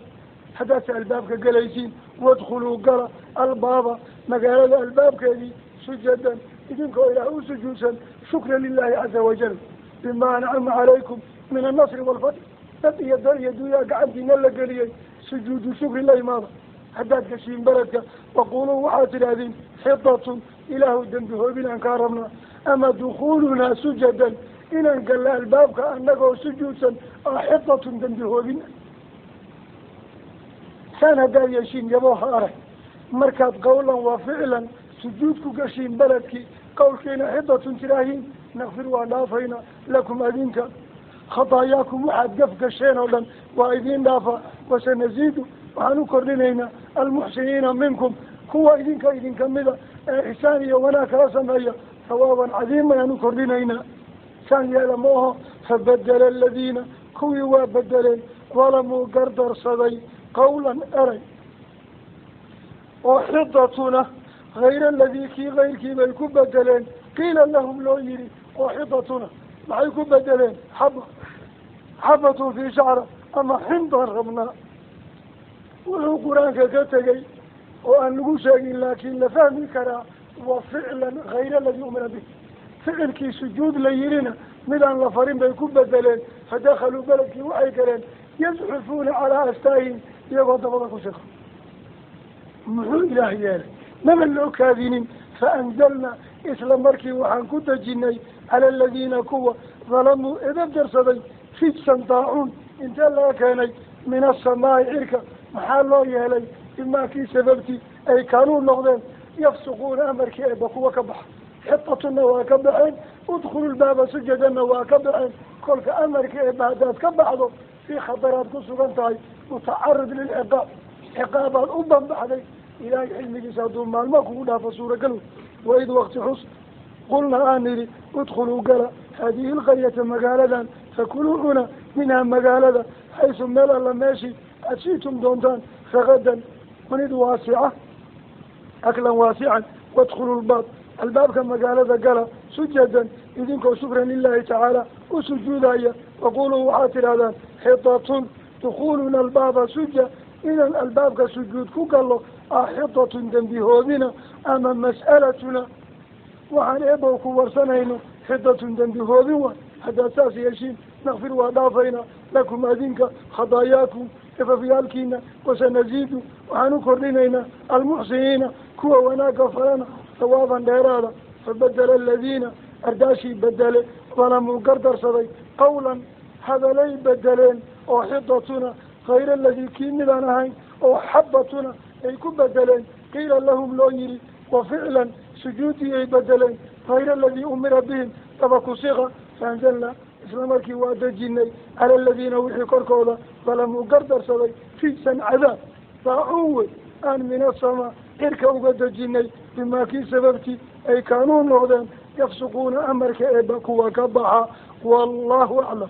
حدث الباب كقليسين وادخلوا قرأ البابا مقالة الباب كذي سجدا إذن كويله سجوسا شكرا لله عز وجل بما أنعم عليكم من النصر والفتح تبي يدويا قعدنا لقليي سجود شكر الله ماذا حداد كشين بلدك وقولوا وحاتل هذه حطة إله الدنبه بنا كارمنا أما دخولنا سجدا إن قال الباب كأنه سجودا حطة دنبه بنا كان هذا يشين يبوها أرح مركز قولا وفعلا سجودك كشين بلدك قول كينا حطة تراهين نغفر ونافينا لكم أذنك خطاياكم واحد قف قشين ولن وأيدين دافا وسنزيد وحنكر لنا المحسنين منكم هو إذن كمذا إحسانية وناك رسمية ثوابا عظيما ينكر لنا كان يعلموها فبدل الذين كوي بدلين ظلموا قردر صدي قولا أري وحطتنا غير الذي كي غير كي بيكون بدلين قيل لهم لو يري وحطتنا ما يكون بدلين حبة في شعره أما حمضا ربنا ولو قرآنك كتغي وأن نقول لكن لفهم كرا وفعلا غير الذي أمر به فعل كي سجود ليرنا من أن لفرين بيكون بدلين فدخلوا بلدك وحي كرين يزحفون على أستاهين يغضب الله شيخ محو إلهي يالي نمن لو كاذنين فأنزلنا إسلام مركي وحن كنت جني على الذين كوا ظلموا إذا جرسدي فتسا طاعون انت لا كاني من السماء عركة محال الله يالي إما كي سببتي أي كانوا النغضين يفسقون أمرك بقوة كبح حطة النواكبحين ادخلوا الباب سجدا النواكبحين كلك أمرك بعدات كبحضوا في خطرات كسرانتاي متعرض للعقاب عقابات أبا بحدي إلهي حلمك سادون مالماكو لا فسورة قلوا وإذ وقت حص قلنا آمري ادخلوا قرأ هذه القرية مقالة فكلوا هنا منها مقالة حيث ملا ماشي أتيتم دونتان فغدا منذ واسعة أكلا واسعا وادخلوا الباب كما قال قال سجدا إذنكم شكرا لله تعالى وسجودا وقولوا وحاتر هذا حطة دخولنا الباب سجا إذا الباب كسجود كوكالو حطة دنبهوذنا أما مسألتنا وعن إبوك ورسنين حطة دنبهوذنا حتى أساس يشين نغفر وأضافينا لكم أذنك خطاياكم كففيالكينا وسنزيد وحنكر لنا المحسنين كوا وناك فلنا ثوابا ديرادا فبدل الذين أرداشي بدل ظلموا قردر صدي قولا هذا لي بدلين أو حطتنا غير الذي كيمنا نهي أو حبتنا أي كبدلين قيل لهم لو يري وفعلا سجودي أي بدلين غير الذي أمر بهم تبقوا صيغة فأنزلنا إسلامك وادجيني على الذين وحي كركولا ظلموا قردر صدي في سن عذاب فأعوه أن من السماء إركوا قدجيني بما كي سببتي أي كانوا نغدا يفسقون أمرك إباكوا وكبحا والله أعلم.